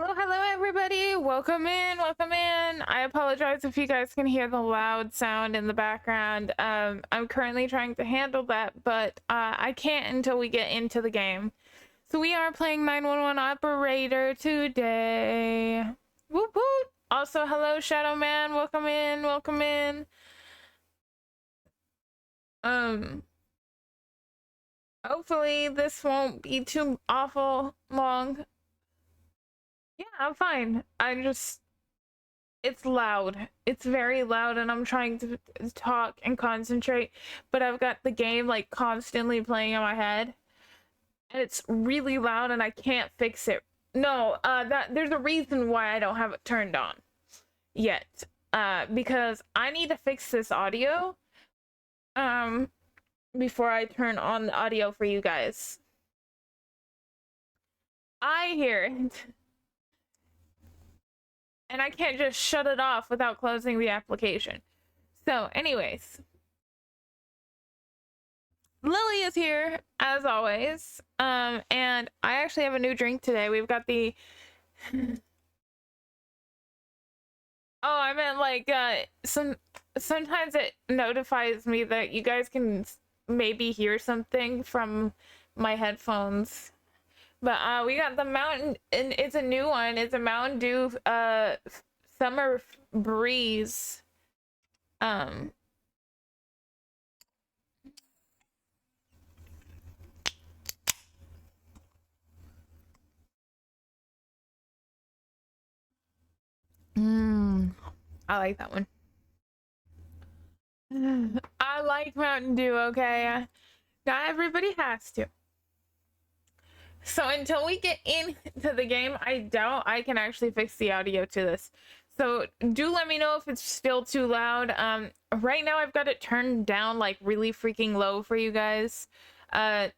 Hello, everybody. Welcome in. Welcome in. I apologize if you guys can hear the loud sound in the background. I'm currently trying to handle that, but I can't until we get into the game. So we are playing 911 Operator today. Whoop whoop. Also, hello, Shadow Man. Welcome in. Welcome in. Hopefully this won't be too awful long. Yeah, I'm fine. It's loud. It's very loud and I'm trying to talk and concentrate, but I've got the game like constantly playing in my head. And it's really loud and I can't fix it. No, there's a reason why I don't have it turned on yet. Because I need to fix this audio before I turn on the audio for you guys. I hear it. And I can't just shut it off without closing the application. So, anyways. Lily is here, as always. And I actually have a new drink today. We've got the... Oh, I meant like, sometimes it notifies me that you guys can maybe hear something from my headphones. But we got the Mountain, and it's a new one. It's a Mountain Dew Summer Breeze. I like that one. I like Mountain Dew, okay? Not everybody has to. So until we get into the game, I doubt I can actually fix the audio to this. So do let me know if it's still too loud. Right now I've got it turned down like really freaking low for you guys. I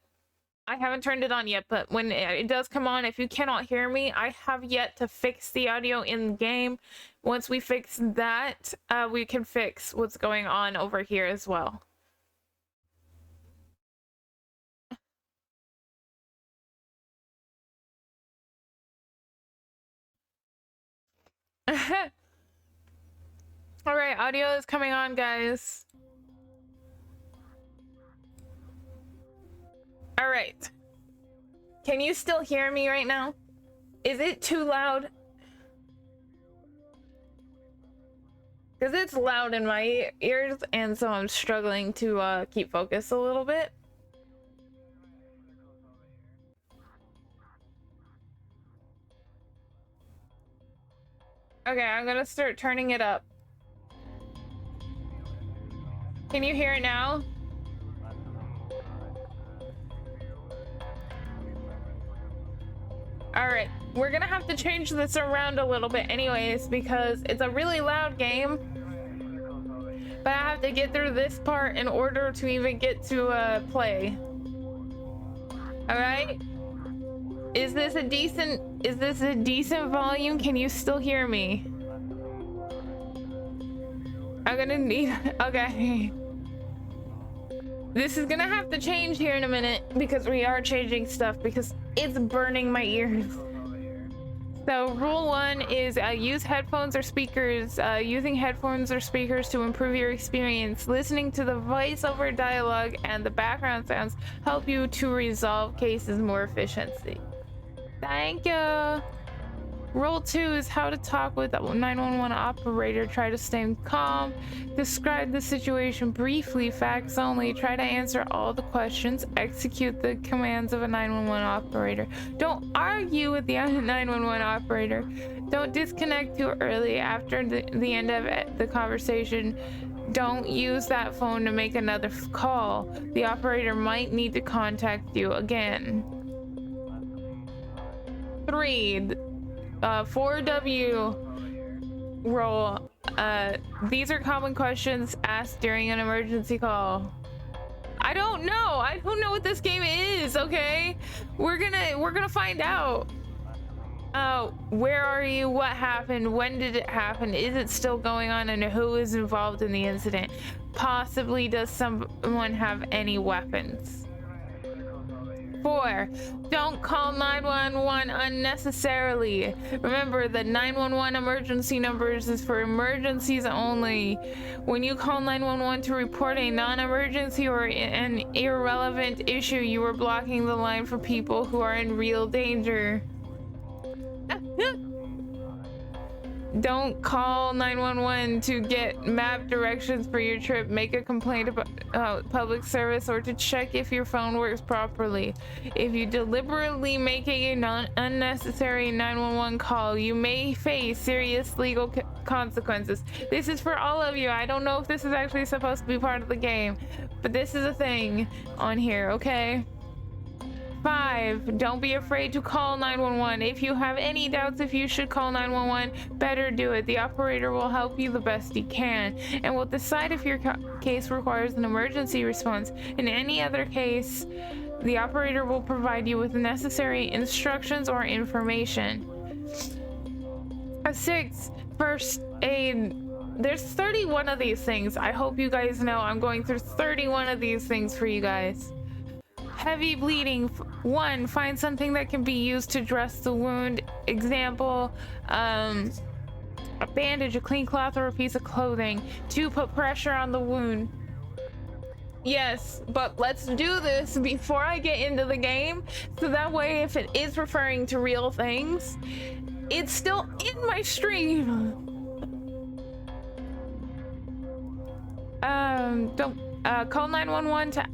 haven't turned it on yet, but when it does come on, if you cannot hear me, I have yet to fix the audio in the game. Once we fix that, we can fix what's going on over here as well. All right, audio is coming on, guys. All right. Can you still hear me right now? Is it too loud? Because it's loud in my ears, and so I'm struggling to keep focus a little bit. Okay, I'm gonna start turning it up. Can you hear it now? Alright, we're gonna have to change this around a little bit anyways because it's a really loud game. But I have to get through this part in order to even get to play. Alright? Is this a decent volume? Can you still hear me? I'm gonna need... Okay. This is gonna have to change here in a minute because we are changing stuff because it's burning my ears. So rule 1 is use headphones or speakers. Using headphones or speakers to improve your experience. Listening to the voiceover dialogue and the background sounds help you to resolve cases more efficiently. Thank you. Rule 2 is how to talk with a 911 operator. Try to stay calm. Describe the situation briefly, facts only. Try to answer all the questions. Execute the commands of a 911 operator. Don't argue with the 911 operator. Don't disconnect too early after the end of the conversation. Don't use that phone to make another call. The operator might need to contact you again. 3. 4W rule. These are common questions asked during an emergency call. I don't know. I don't know what this game is, okay? We're gonna find out. Where are you? What happened? When did it happen? Is it still going on? And who is involved in the incident? Possibly does someone have any weapons? 4, don't call 911 unnecessarily. Remember, the 911 emergency numbers is for emergencies only. When you call 911 to report a non-emergency or an irrelevant issue, you are blocking the line for people who are in real danger. Don't call 911 to get map directions for your trip, make a complaint about public service, or to check if your phone works properly. If you deliberately make a unnecessary 911 call, you may face serious legal consequences. This is for all of you. I don't know if this is actually supposed to be part of the game, but this is a thing on here, okay? 5, don't be afraid to call 911. If you have any doubts if you should call 911, better do it. The operator will help you the best he can and will decide if your case requires an emergency response. In any other case, the operator will provide you with the necessary instructions or information. 6, first aid. There's 31 of these things. I hope you guys know I'm going through 31 of these things for you guys. Heavy bleeding. 1, find something that can be used to dress the wound. Example, a bandage, a clean cloth, or a piece of clothing. 2, put pressure on the wound. Yes, but let's do this before I get into the game, so that way if it is referring to real things, it's still in my stream. Don't call 911 to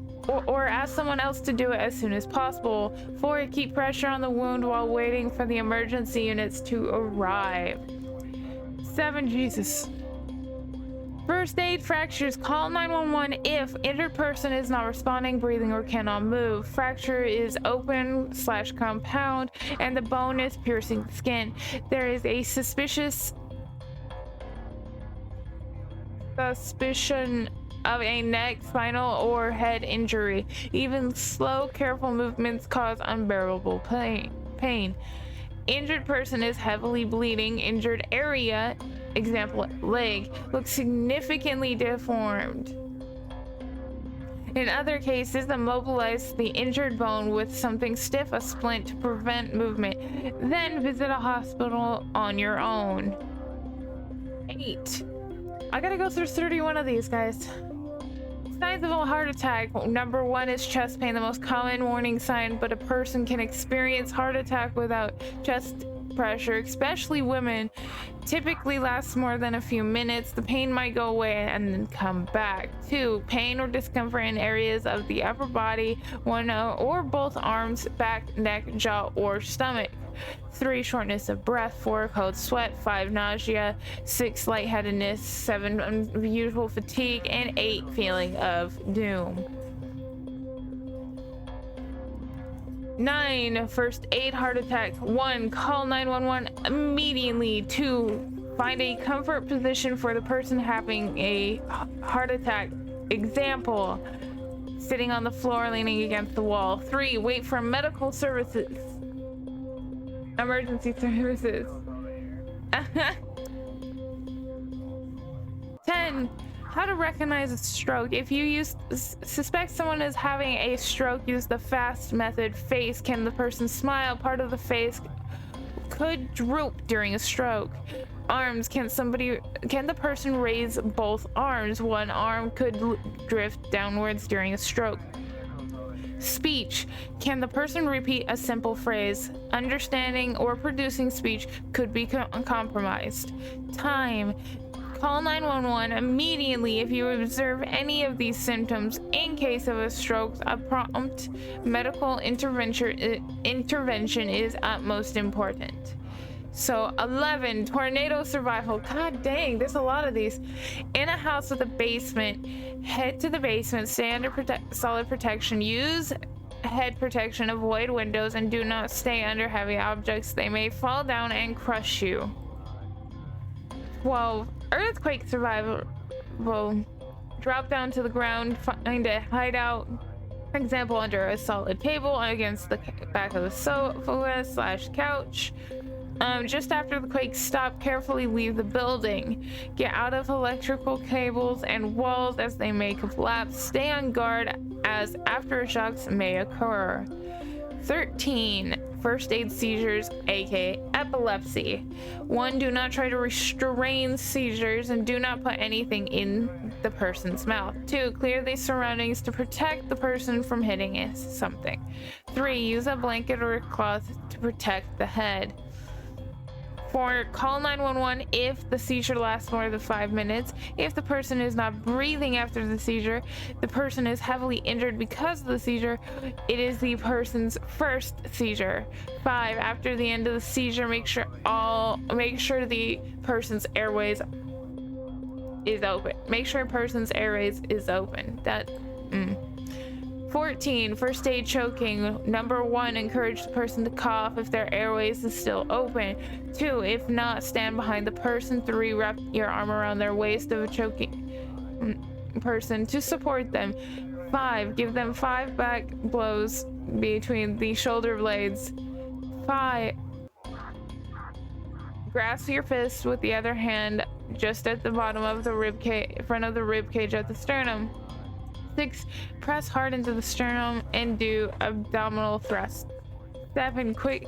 or ask someone else to do it as soon as possible. 4, keep pressure on the wound while waiting for the emergency units to arrive. 7, Jesus. First aid fractures. Call 911 if injured person is not responding, breathing, or cannot move. Fracture is open/compound and the bone is piercing the skin. There is a suspicion of a neck, spinal, or head injury. Even slow, careful movements cause unbearable pain. Injured person is heavily bleeding. Injured area, example, leg, looks significantly deformed. In other cases, immobilize the injured bone with something stiff, a splint, to prevent movement. Then visit a hospital on your own. 8. I gotta go through 31 of these, guys. Signs of a heart attack. Number 1 is chest pain, the most common warning sign, but a person can experience heart attack without chest pressure, especially women. Typically lasts more than a few minutes. The pain might go away and then come back. 2, pain or discomfort in areas of the upper body, one or both arms, back, neck, jaw, or stomach. 3, shortness of breath. 4, cold sweat. 5, nausea. 6, lightheadedness. 7, unusual fatigue. And 8, feeling of doom. 9, first aid heart attack. 1, call 911 immediately. 2, find a comfort position for the person having a heart attack. Example, sitting on the floor, leaning against the wall. 3, wait for medical services. Emergency services. 10, how to recognize a stroke. If you suspect someone is having a stroke, use the FAST method. Face, can the person smile? Part of the face could droop during a stroke. Arms, can the person raise both arms? One arm could drift downwards during a stroke. Speech, can the person repeat a simple phrase? Understanding or producing speech could be compromised. Time, call 911 immediately if you observe any of these symptoms. In case of a stroke, a prompt medical intervention is utmost important. So 11, tornado survival. God dang, there's a lot of these. In a house with a basement, head to the basement, stay under solid protection, use head protection, avoid windows, and do not stay under heavy objects. They may fall down and crush you. 12, earthquake survival. Drop down to the ground, find a hideout. Example, under a solid table, against the back of the sofa/couch. Just after the quake, stop, carefully leave the building. Get out of electrical cables and walls as they may collapse. Stay on guard as aftershocks may occur. 13, first aid seizures, aka epilepsy. 1, do not try to restrain seizures and do not put anything in the person's mouth. 2, clear the surroundings to protect the person from hitting something. 3, use a blanket or a cloth to protect the head. 4, call 911 if the seizure lasts more than 5 minutes. If the person is not breathing after the seizure, the person is heavily injured because of the seizure, it is the person's first seizure. 5, after the end of the seizure, make sure the person's airways is open. Make sure a person's airways is open. 14, first aid choking. Number 1, encourage the person to cough if their airways is still open. 2, if not, stand behind the person. 3, wrap your arm around their waist of a choking person to support them. 5, give them 5 back blows between the shoulder blades. 5, grasp your fist with the other hand just at the bottom of the rib cage, front of the rib cage at the sternum. 6, press hard into the sternum and do abdominal thrusts. 7, quick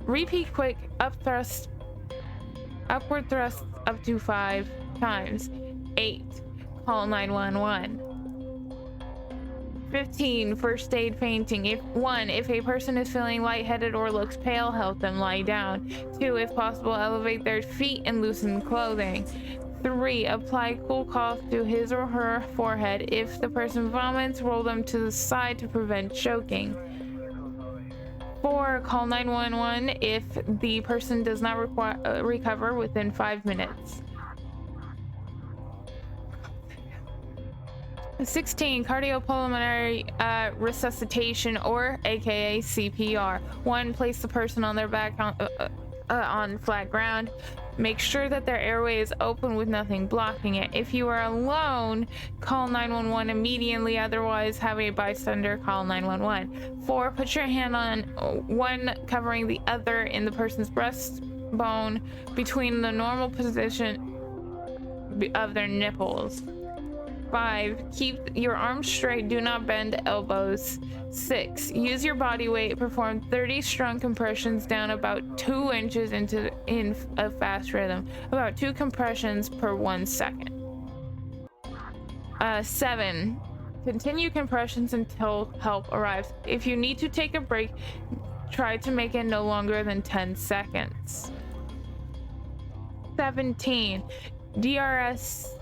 repeat quick upward thrusts up to 5 times. 8, call 911. 15, first aid fainting. If a person is feeling lightheaded or looks pale, help them lie down. 2, if possible, elevate their feet and loosen clothing. 3, apply cool cloth to his or her forehead. If the person vomits, roll them to the side to prevent choking. 4, call 911 if the person does not recover within 5 minutes. 16, cardiopulmonary resuscitation, or aka CPR. 1, place the person on their back on flat ground. Make sure that their airway is open with nothing blocking it. If you are alone, call 911 immediately. Otherwise, have a bystander call 911. 4, put your hand on one covering the other in the person's breastbone between the normal position of their nipples. 5, keep your arms straight, do not bend elbows. 6, use your body weight, perform 30 strong compressions down about 2 inches in a fast rhythm, about 2 compressions per 1 second. 7, continue compressions until help arrives. If you need to take a break, try to make it no longer than 10 seconds. 17, DRS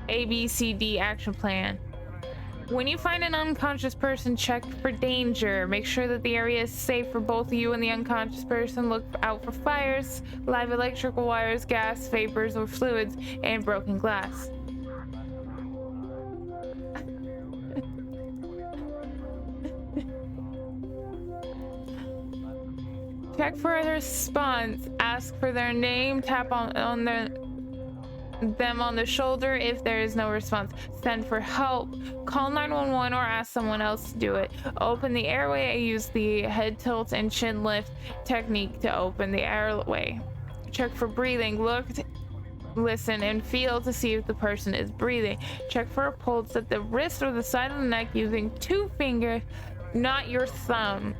ABCD action plan. When you find an unconscious person, check for danger. Make sure that the area is safe for both you and the unconscious person. Look out for fires, live electrical wires, gas, vapors or fluids, and broken glass. Check for a response. Ask for their name. Tap on them on the shoulder. If there is no response, send for help. Call 911 or ask someone else to do it. Open the airway. Use the head tilt and chin lift technique to open the airway. Check for breathing. Look, listen, and feel to see if the person is breathing. Check for a pulse at the wrist or the side of the neck using 2 fingers, not your thumb.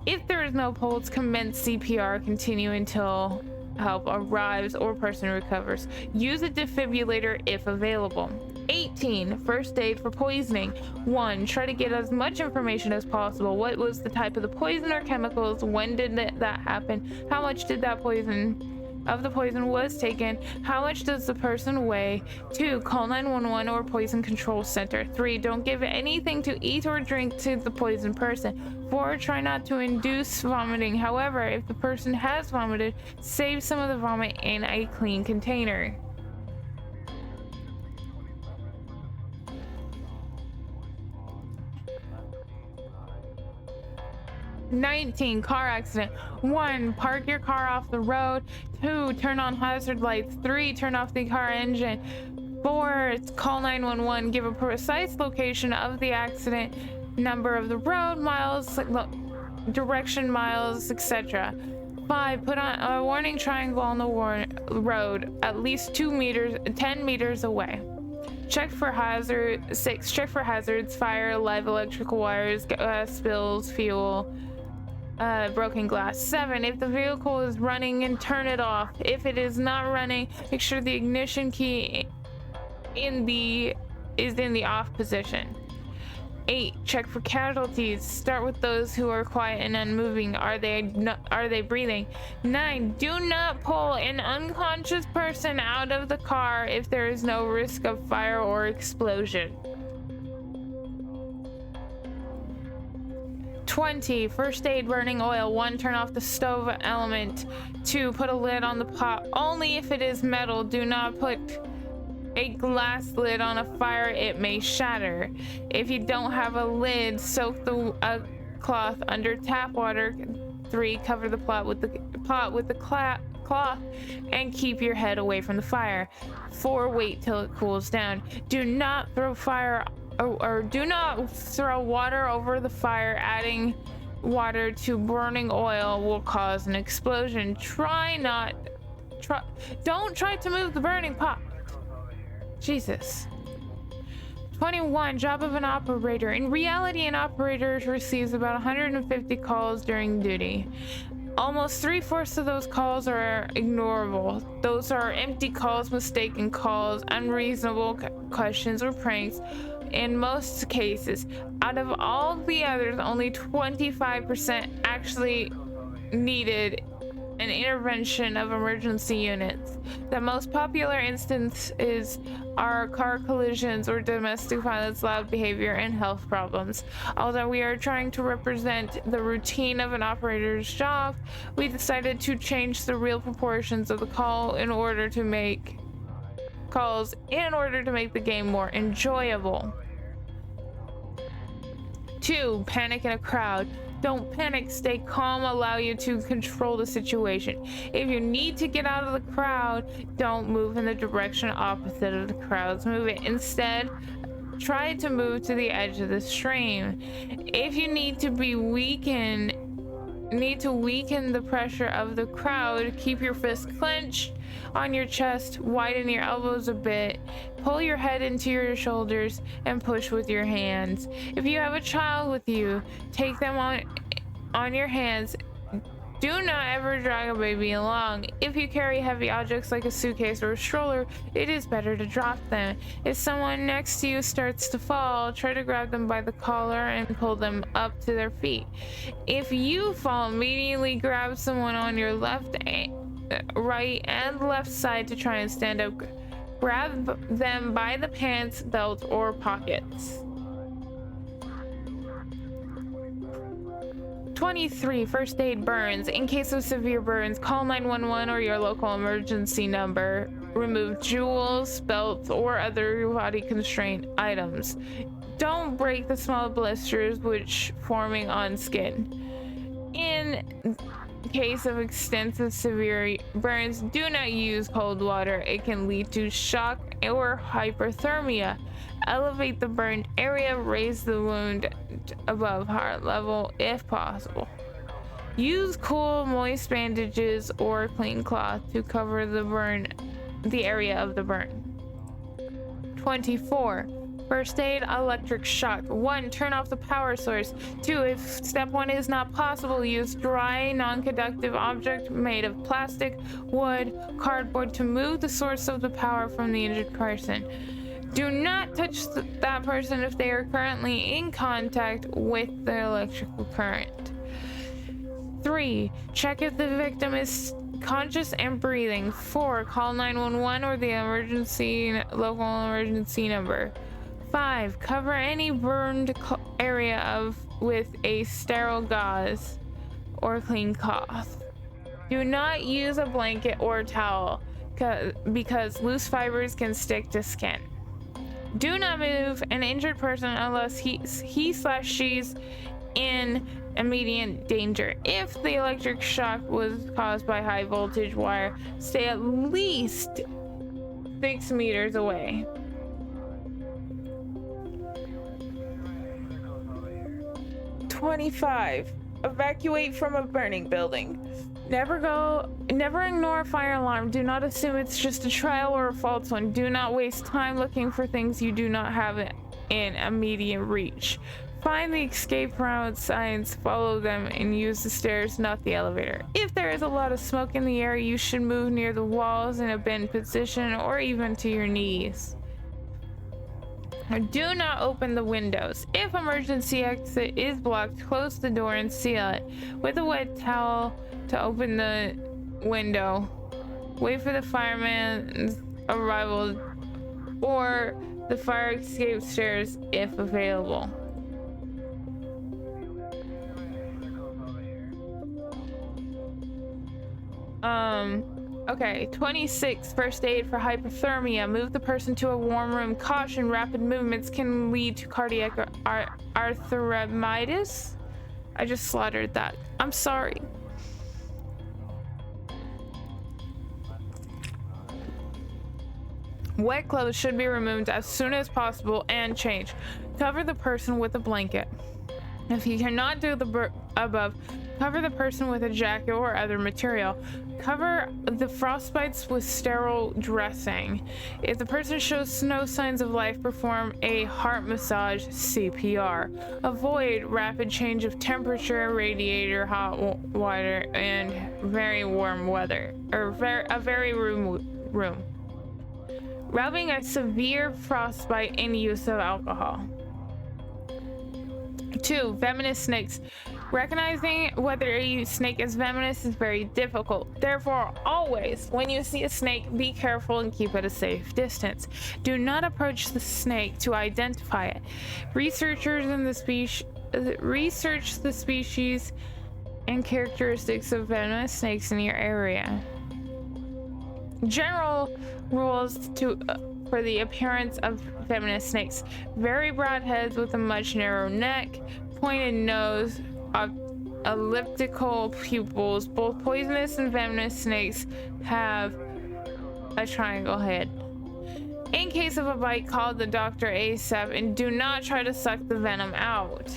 If there is no pulse, commence CPR. Continue until help arrives or person recovers. Use a defibrillator if available. 18, first aid for poisoning. 1, try to get as much information as possible. What was the type of the poison or chemicals? When did that happen? How much did that poison was taken? How much does the person weigh? 2, call 911 or poison control center. 3, don't give anything to eat or drink to the poisoned person. 4, try not to induce vomiting. However, if the person has vomited, save some of the vomit in a clean container. (19) Car accident. 1, park your car off the road. 2, turn on hazard lights. 3, turn off the car engine. 4, call 911. Give a precise location of the accident, number of the road, miles, direction, miles, etc. 5, put on a warning triangle on the road at least 10 meters away. Check for hazard. 6. Check for hazards, fire, live electrical wires, gas spills, fuel, broken glass. 7. If the vehicle is running, and turn it off. If it is not running, make sure the ignition key is in the off position. 8. Check for casualties. Start with those who are quiet and unmoving. Are they breathing? 9. Do not pull an unconscious person out of the car if there is no risk of fire or explosion. 20. First aid, burning oil. 1. Turn off the stove element. 2. Put a lid on the pot only if it is metal. Do not put a glass lid on a fire, it may shatter. If you don't have a lid, soak a cloth under tap water. 3. Cover the pot with the cloth and keep your head away from the fire. 4. Wait till it cools down. Do not throw do not throw water over the fire. Adding water to burning oil will cause an explosion. Don't try to move the burning pot. Jesus. 21. Job of an operator. In reality, an operator receives about 150 calls during duty. Almost 3/4 of those calls are ignorable. Those are empty calls, mistaken calls, unreasonable questions, or pranks. In most cases, out of all the others, only 25% actually needed an intervention of emergency units. The most popular instances are car collisions or domestic violence, loud behavior, and health problems. Although we are trying to represent the routine of an operator's job, we decided to change the real proportions of the call in order to make the game more enjoyable. 2. Panic in a crowd. Don't panic, stay calm, allow you to control the situation. If you need to get out of the crowd, don't move in the direction opposite of the crowd's movement. Instead, try to move to the edge of the stream. If you need to weaken the pressure of the crowd, keep your fist clenched on your chest, widen your elbows a bit, pull your head into your shoulders, and push with your hands. If you have a child with you, take them on your hands. Do not ever drag a baby along. If you carry heavy objects like a suitcase or a stroller, it is better to drop them. If someone next to you starts to fall, try to grab them by the collar and pull them up to their feet. If you fall, immediately grab someone on your right and left side to try and stand up. Grab them by the pants, belt, or pockets. 23. First aid, burns. In case of severe burns, call 911 or your local emergency number. Remove jewels, belts, or other body constraint items. Don't break the small blisters which forming on skin. In case of extensive severe burns, do not use cold water. It can lead to shock or hypothermia. Elevate the burned area, raise the wound above heart level if possible. Use cool, moist bandages or clean cloth to cover the area of the burn. 24. First aid, electric shock. 1. Turn off the power source. 2. If step 1 is not possible, use dry, non-conductive object made of plastic, wood, cardboard to move the source of the power from the injured person. Do not touch that person if they are currently in contact with the electrical current. 3. Check if the victim is conscious and breathing. 4. Call 911 or the local emergency number. 5. Cover any burned area with a sterile gauze or clean cloth. Do not use a blanket or towel because loose fibers can stick to skin. Do not move an injured person unless he/she's in immediate danger. If the electric shock was caused by high voltage wire, stay at least 6 meters away. 25. Evacuate from a burning building. Never ignore a fire alarm. Do not assume it's just a trial or a false one. Do not waste time looking for things you do not have in immediate reach. Find the escape route signs, follow them, and use the stairs, not the elevator. If there is a lot of smoke in the air, you should move near the walls in a bent position or even to your knees. Do not open the windows. If emergency exit is blocked, close the door and seal it with a wet towel to open the window. Wait for the fireman's arrival or the fire escape stairs if available. Okay, 26, first aid for hypothermia. Move the person to a warm room. Caution, rapid movements can lead to cardiac arrhythmitis. I just slaughtered that. I'm sorry. Wet clothes should be removed as soon as possible and changed. Cover the person with a blanket. If you cannot do the above, cover the person with a jacket or other material. Cover the frostbites with sterile dressing. If the person shows no signs of life, perform a heart massage, CPR. Avoid rapid change of temperature, radiator, hot water, and very warm weather, or a very room. Rubbing a severe frostbite and use of alcohol. 2. Venomous snakes. Recognizing whether a snake is venomous is very difficult. Therefore, always, when you see a snake, be careful and keep at a safe distance. Do not approach the snake to identify it. Research the species and characteristics of venomous snakes in your area. General rules for the appearance of venomous snakes. Very broad heads with a much narrow neck, pointed nose, elliptical pupils. Both poisonous and venomous snakes have a triangle head. In case of a bite, call the doctor ASAP and do not try to suck the venom out.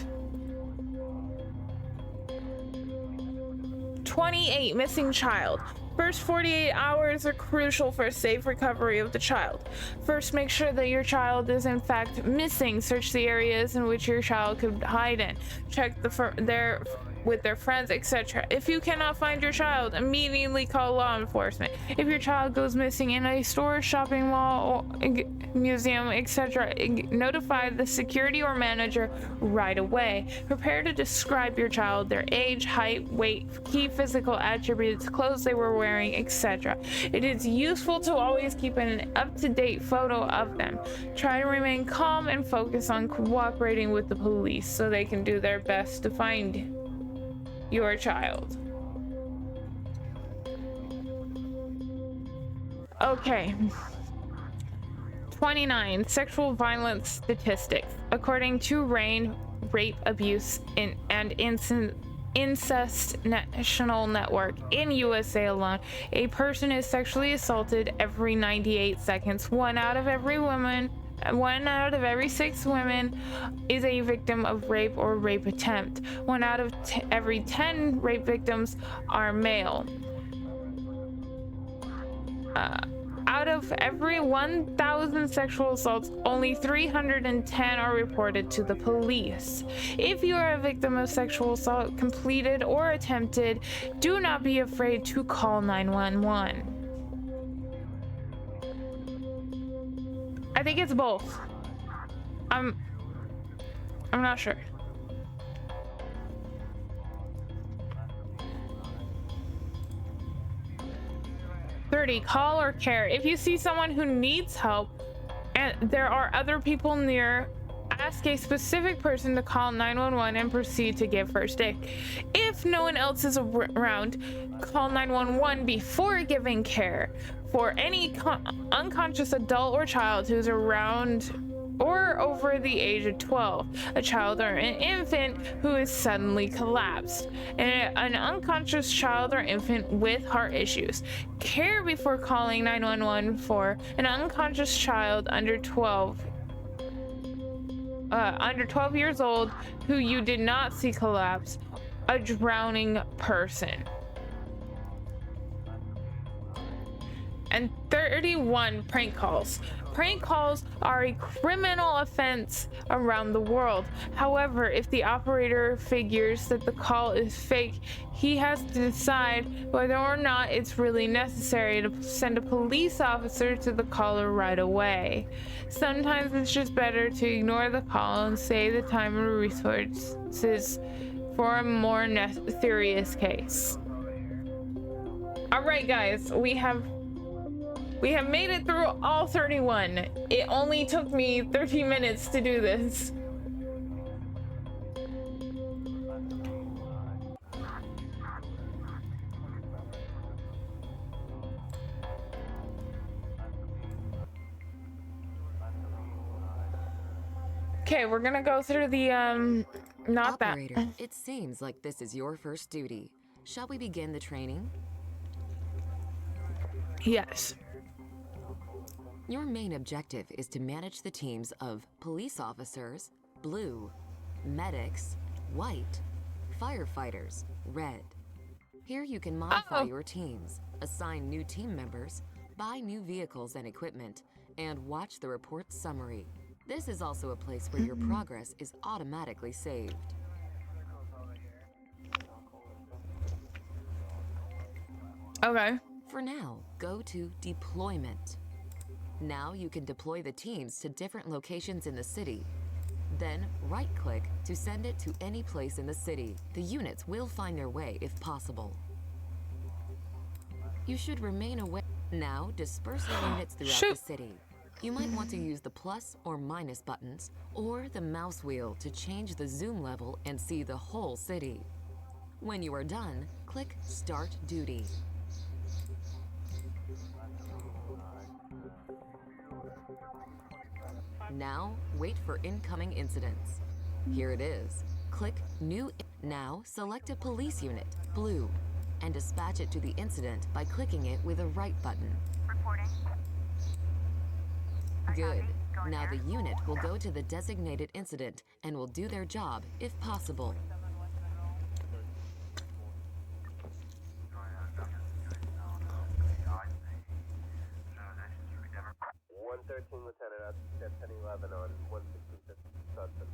28. Missing child. First 48 hours are crucial for a safe recovery of the child. First, make sure that your child is in fact missing. Search the areas in which your child could hide in. Check with their friends, etc. If you cannot find your child, immediately call law enforcement. If your child goes missing in a store, shopping mall, or museum, etc., notify the security or manager right away. Prepare to describe your child, their age, height, weight, key physical attributes, clothes they were wearing, etc. It is useful to always keep an up-to-date photo of them. Try to remain calm and focus on cooperating with the police so they can do their best to find your child. Okay. 29. Sexual violence statistics. According to RAIN, Rape, Abuse, and Incest National Network, in USA alone, a person is sexually assaulted every 98 seconds. One out of every 6 women is a victim of rape or rape attempt. 1 out of every 10 rape victims are male. Out of every 1,000 sexual assaults, only 310 are reported to the police. If you are a victim of sexual assault, completed or attempted, do not be afraid to call 911. I think it's both. I'm not sure. Call or care. If you see someone who needs help and there are other people near, ask a specific person to call 911 and proceed to give first aid. If no one else is around, call 911 before giving care. For any unconscious adult or child who's around or over the age of 12, a child or an infant who is suddenly collapsed, and an unconscious child or infant with heart issues. Care before calling 911 for an unconscious child under 12 years old who you did not see collapse, a drowning person. and 31 prank calls. Prank calls are a criminal offense around the world. However, if the operator figures that the call is fake, he has to decide whether or not it's really necessary to send a police officer to the caller right away. Sometimes it's just better to ignore the call and save the time and resources for a more serious case. All right, guys, we have made it through all 31. It only took me 30 minutes to do this. Okay, we're gonna go through the not Operator, that. it seems like this is your first duty. Shall we begin the training? Yes. Your main objective is to manage the teams of police officers, blue, medics, white, firefighters, red. Here you can modify your teams, assign new team members, buy new vehicles and equipment, and watch the report summary. This is also a place where your progress is automatically saved. Okay. For now, go to Deployment. Now you can deploy the teams to different locations in the city. Then right-click to send it to any place in the city. The units will find their way if possible. You should remain away. Now disperse the units throughout the city. You might want to use the plus or minus buttons or the mouse wheel to change the zoom level and see the whole city. When you are done, click Start Duty. Now, wait for incoming incidents. Here it is. Click New. Now, select a police unit, blue, and dispatch it to the incident by clicking it with a right button. Reporting. Good. Now the unit will go to the designated incident and will do their job if possible. 113, Lieutenant, at 1011 on 165th Sudson.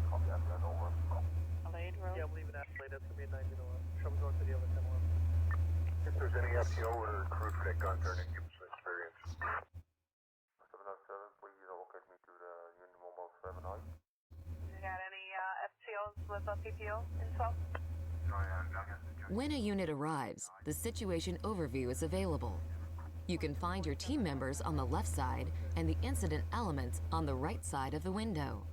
Copy after that, over. Adelaide Road. Yeah, I'm leaving Adelaide, that's gonna be a 1901. Shall we go to the other 1011? If there's any FTO or crew for that gun turning, give us some experience. 707, please locate me to the unit mobile 79. You got any FTOs with a PPO info? When a unit arrives, the situation overview is available. You can find your team members on the left side and the incident elements on the right side of the window.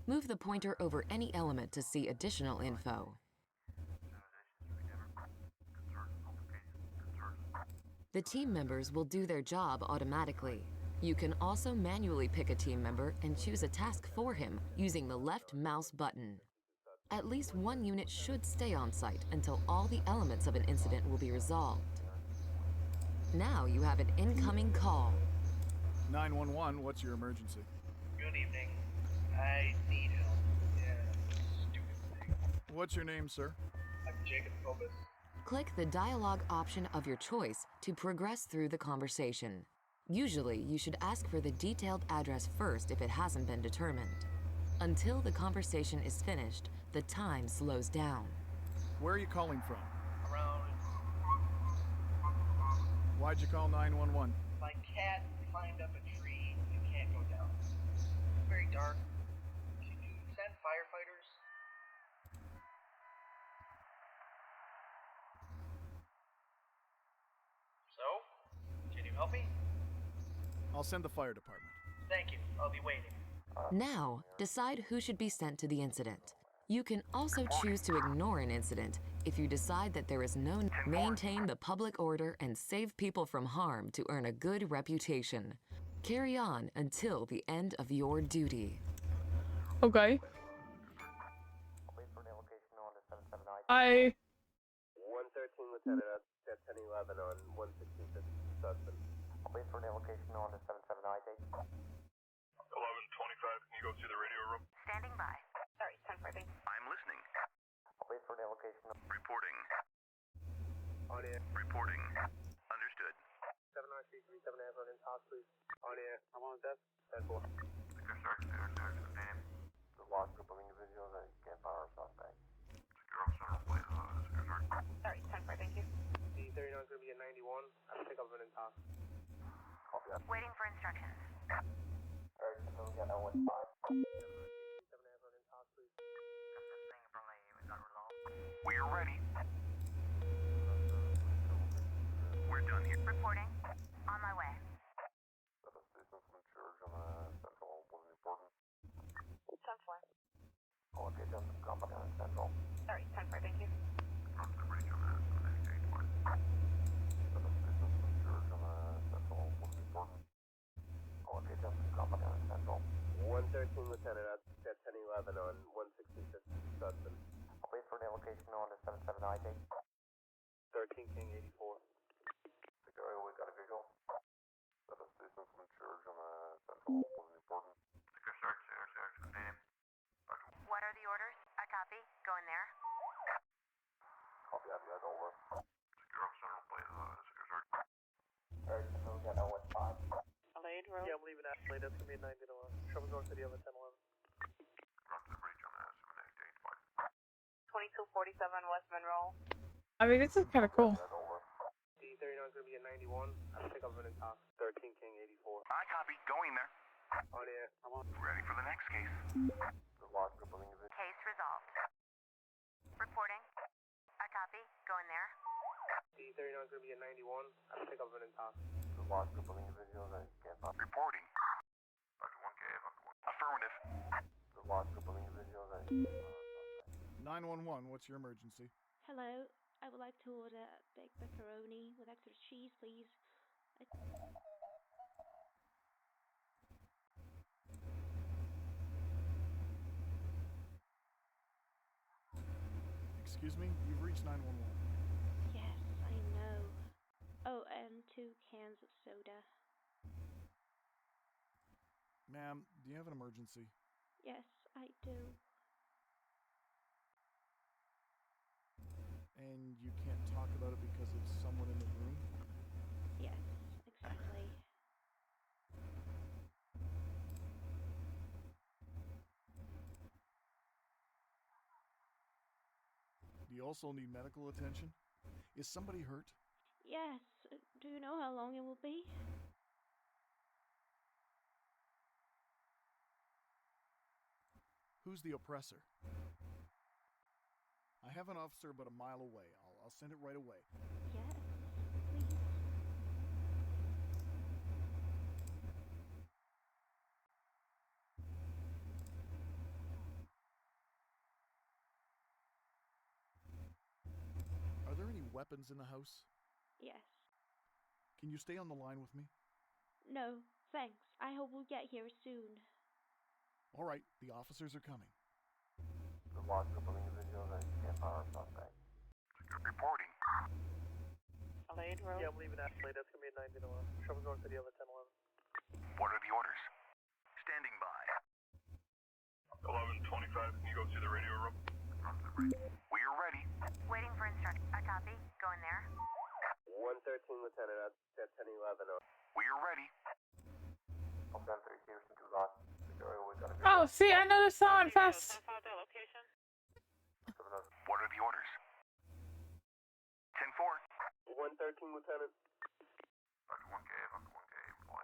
Move the pointer over any element to see additional info. The team members will do their job automatically. You can also manually pick a team member and choose a task for him using the left mouse button. At least one unit should stay on site until all the elements of an incident will be resolved. Now you have an incoming call. 911, what's your emergency? Good evening. I need help. Yeah, stupid thing. What's your name, sir? I'm Jacob Phobos. Click the dialogue option of your choice to progress through the conversation. Usually, you should ask for the detailed address first if it hasn't been determined. Until the conversation is finished, the time slows down. Where are you calling from? Around. Why'd you call 911? My cat climbed up a tree and can't go down. It's very dark. Can you send firefighters? So? Can you help me? I'll send the fire department. Thank you. I'll be waiting. Now, decide who should be sent to the incident. You can also choose to ignore an incident if you decide that there is no. Maintain the public order and save people from harm to earn a good reputation. Carry on until the end of your duty. Okay. Wait for an allocation on the 779. 113, Lieutenant, at 1011 on 165th Sudson. Wait for an allocation on the 779. 1125, can you go to the radio room? Standing by. Sorry, 1040. I'm listening. Wait for an allocation. Reporting. On air. Reporting. Understood. 797 talk, please. On the air. I'm on desk. 10-4. Secure search, contained. The large group of individuals that can't fire our suspect. Secure officer, please. Secure search. Sorry, 10-4, thank you. D39 is going to be a 91. I'll pick up an in talk. Copy that. Waiting for instructions. Alright, so we got that 1-5. 7 in talk, please. We are ready. We're done here. Reporting. On my way. Substitutions from church on the central was important. 10-4. Okay, just company on central. Sorry, 10-4, thank you. From the bridge on the 781. Substitutions from church on the central was important. Okay, just company on central. 113 Lieutenant at 1011 on 165th Sudson. Wait for an allocation on the 77 ID. 13 King 84. Security, we got a visual. Substitutions from church on the central was important. Secure search, contained. What are the orders? I copy. Going there. Copy that, guys, over. Secure officer, please. Secure search. Alright, so we got that 1-5. Alade Road. Yeah, I'm leaving Ashley. That's gonna be a 90 to 1. Trouble North City on the 1011. From the bridge on the 785. 2247 West Monroe. I mean, this is kind of cool. That's over. D39 is gonna be a 91. I'll pick up an in top. 13 King 84. I copy. Going there. On the air. I'm on. Ready for the next case. The large group of individuals. Case resolved. Reporting. I copy. Going there. D39 is gonna be a 91. I'll pick up an in top. The large group of individuals that can't pop. Reporting. Dr. 1K, Dr. 1. Affirmative. The large group of individuals that 911, what's your emergency? Hello, I would like to order a big pepperoni with extra cheese, please. Excuse me, you've reached 911. Yes, I know. Oh, and 2 cans of soda. Ma'am, do you have an emergency? Yes, I do. And you can't talk about it because of someone in the room? Yes, exactly. Do you also need medical attention? Is somebody hurt? Yes, do you know how long it will be? Who's the oppressor? I have an officer about a mile away. I'll send it right away. Yes, please. Are there any weapons in the house? Yes. Can you stay on the line with me? No, thanks. I hope we'll get here soon. All right, the officers are coming. the large group of individuals that can't fire our suspect. Reporting. Alade Road. Yeah, I'm leaving Ashley. That's gonna be a 90 to 1. Trouble North City on the 1011. What are the orders? Standing by. 1125, can you go to the radio room? We are ready. Waiting for instructions. I copy. Going there. 113, Lieutenant. At 1011. We are ready. I'm done 3 Houston to Rock. We gotta go. Oh, see, I know the song fast. Location. What are the orders? 10-4. 113, Lieutenant. Dr. 1K, Dr. 1K, reply.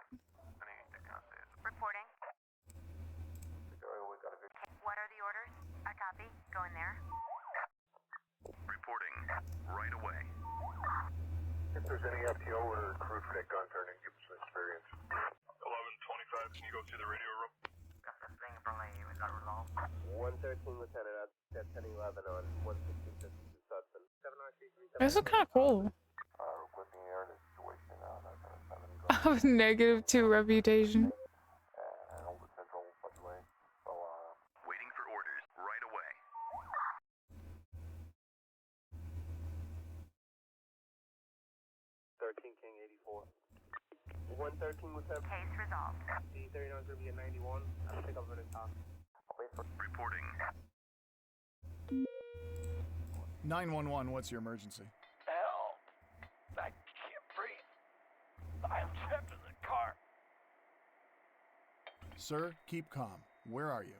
Anything I say is Reporting. We gotta go. What are the orders? I copy. Going there. reporting right away. If there's any FTO or crew for that gun turning, give us some experience. 1125, can you go to the radio room? Got that thing from we got resolved. 113, Lieutenant. At 1011 on 166 Sudson. 793. This is kind of cool. Requesting air in the situation now. Of -2 reputation. And hold the central such way. So, Waiting for orders right away. King 84. 113 Lieutenant. Case resolved. D39 is gonna be a 91. I'll pick up in the top. Reporting. 911, what's your emergency? Help! I can't breathe. I am trapped in the car. Sir, keep calm. Where are you?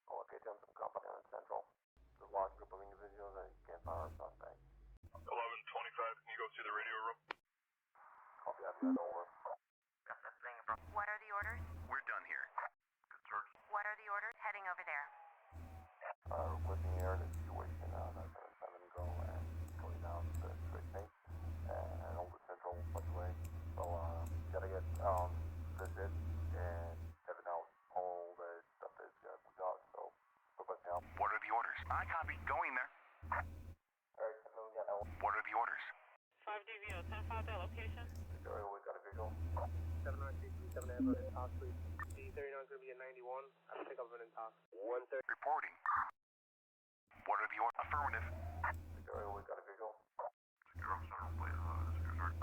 Okay, jump some company on Central. There's a large group of individuals and you can't find our suspect. 1125, can you go to the radio room? Copy that, over. What are the orders? We're done here. Good search. What are the orders? Heading over there. Requesting air the situation, 977 go and going down to the straight pace and over Central Busway. So, gotta get, visit and having out all the stuff that's moved out, so, requesting help. What are the orders? I copy. Going there. Alright, so we got that one. What are the orders? 5DVO, 10-5 that location. Victoria, we got a visual. 7937 Amber in Talk, please. D39 is going to be a 91. I'll pick up an in Talk. 130. Reporting. What are the orders? Affirmative. Victoria, we got a visual. Secure up Central, please. Secure search.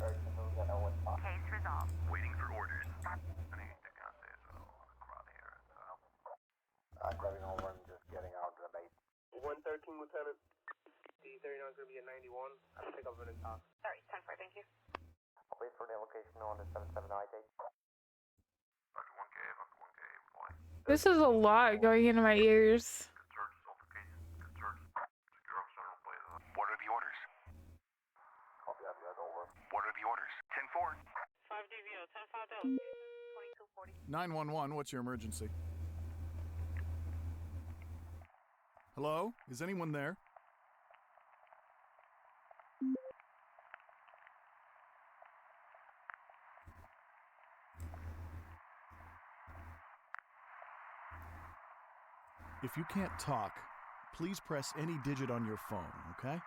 Alright, so we got that one. Case resolved. Waiting for orders. Anything I say is crowd here. Grabbing over and just getting out to the base. 113, Lieutenant. D39 is going to be a 91. I'll pick up an in Talk. Sorry, 10-4, thank you. I'll wait for the location on the 779 date. After 1K, after 1K, flying. This is a lot going into my ears. Good search, self-location. Good search. Secure up Central, please. What are the orders? Copy that, over. What are the orders? 10-4. 5DVO, 10-5 that location. 2240. 911, what's your emergency? Hello? Is anyone there? If you can't talk, please press any digit on your phone, okay?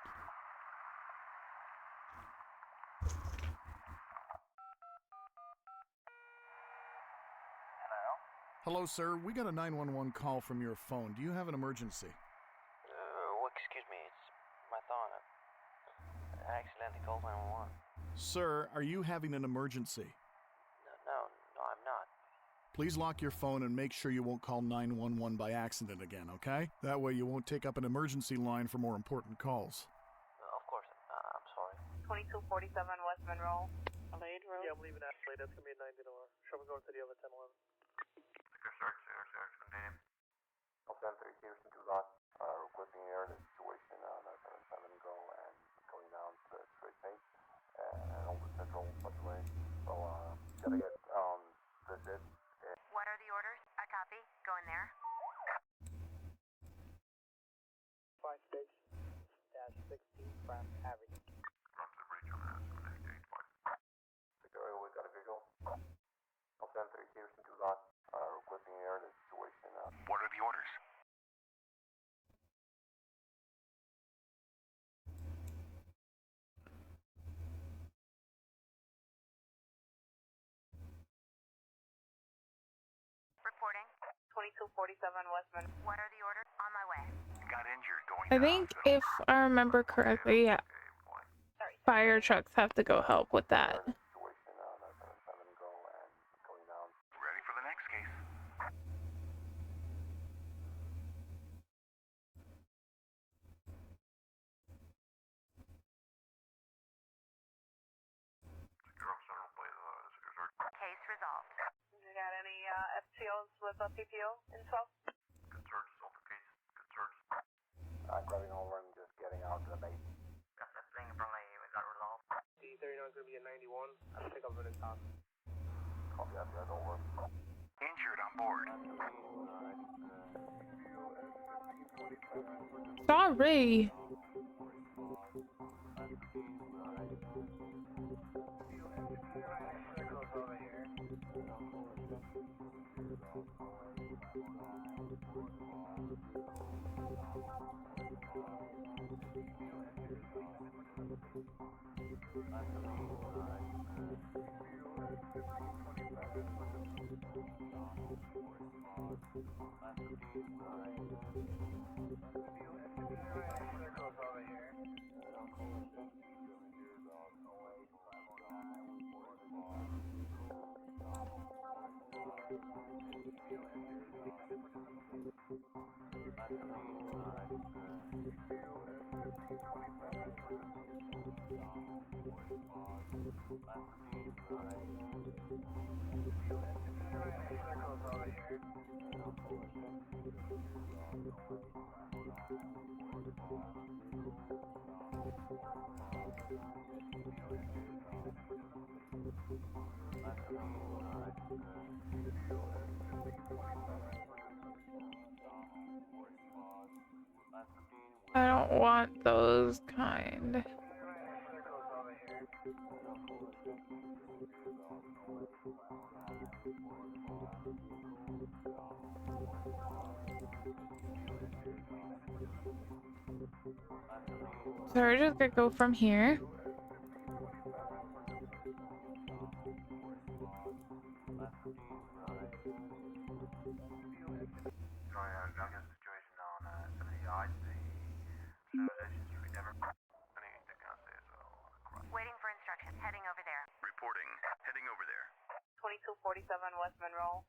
Hello, sir. We got a 911 call from your phone. Do you have an emergency? Excuse me, it's my thought. I accidentally called 911. Sir, are you having an emergency? No, I'm not. Please lock your phone and make sure you won't call 911 by accident again, okay? That way you won't take up an emergency line for more important calls. Of course, I'm sorry. 2247 West Monroe. Lade Road? Yeah, I'm leaving Ashley. That's going to be a 90 door. Show me going to the other 1011. Secure search, continue. I'll send 3 Houston to Rock. Requesting air the situation, 977 go and going down to the straight pace and over Central Busway. So, gotta get, visit. What are the orders? I copy. Going there. 56-16 from average. Drop to the breach on that. Victoria, we got a visual. I'll send 3 Houston to Rock. Requesting air the situation, What are the orders? Reporting. 2247 West Monroe. What are the orders? On my way. Got injured going I down think Central. if I remember correctly, yeah, Sorry. fire trucks have to go help with that. situation, 977 go and going down. Ready for the next case. Secure up Central, please. Secure search. Case resolved. You got any FTOs with a PPO info? Good search, self-location. Good search. Grabbing over and just getting out to the base. That's the thing from we got resolved. D39 is going to be a 91. I'll pick up an in Talk. Copy that, over. Injured on board. Sorry. I don't want those kind. So we're just gonna go from here. Waiting for instructions. Heading over there. Reporting. Heading over there. 2247 West Monroe.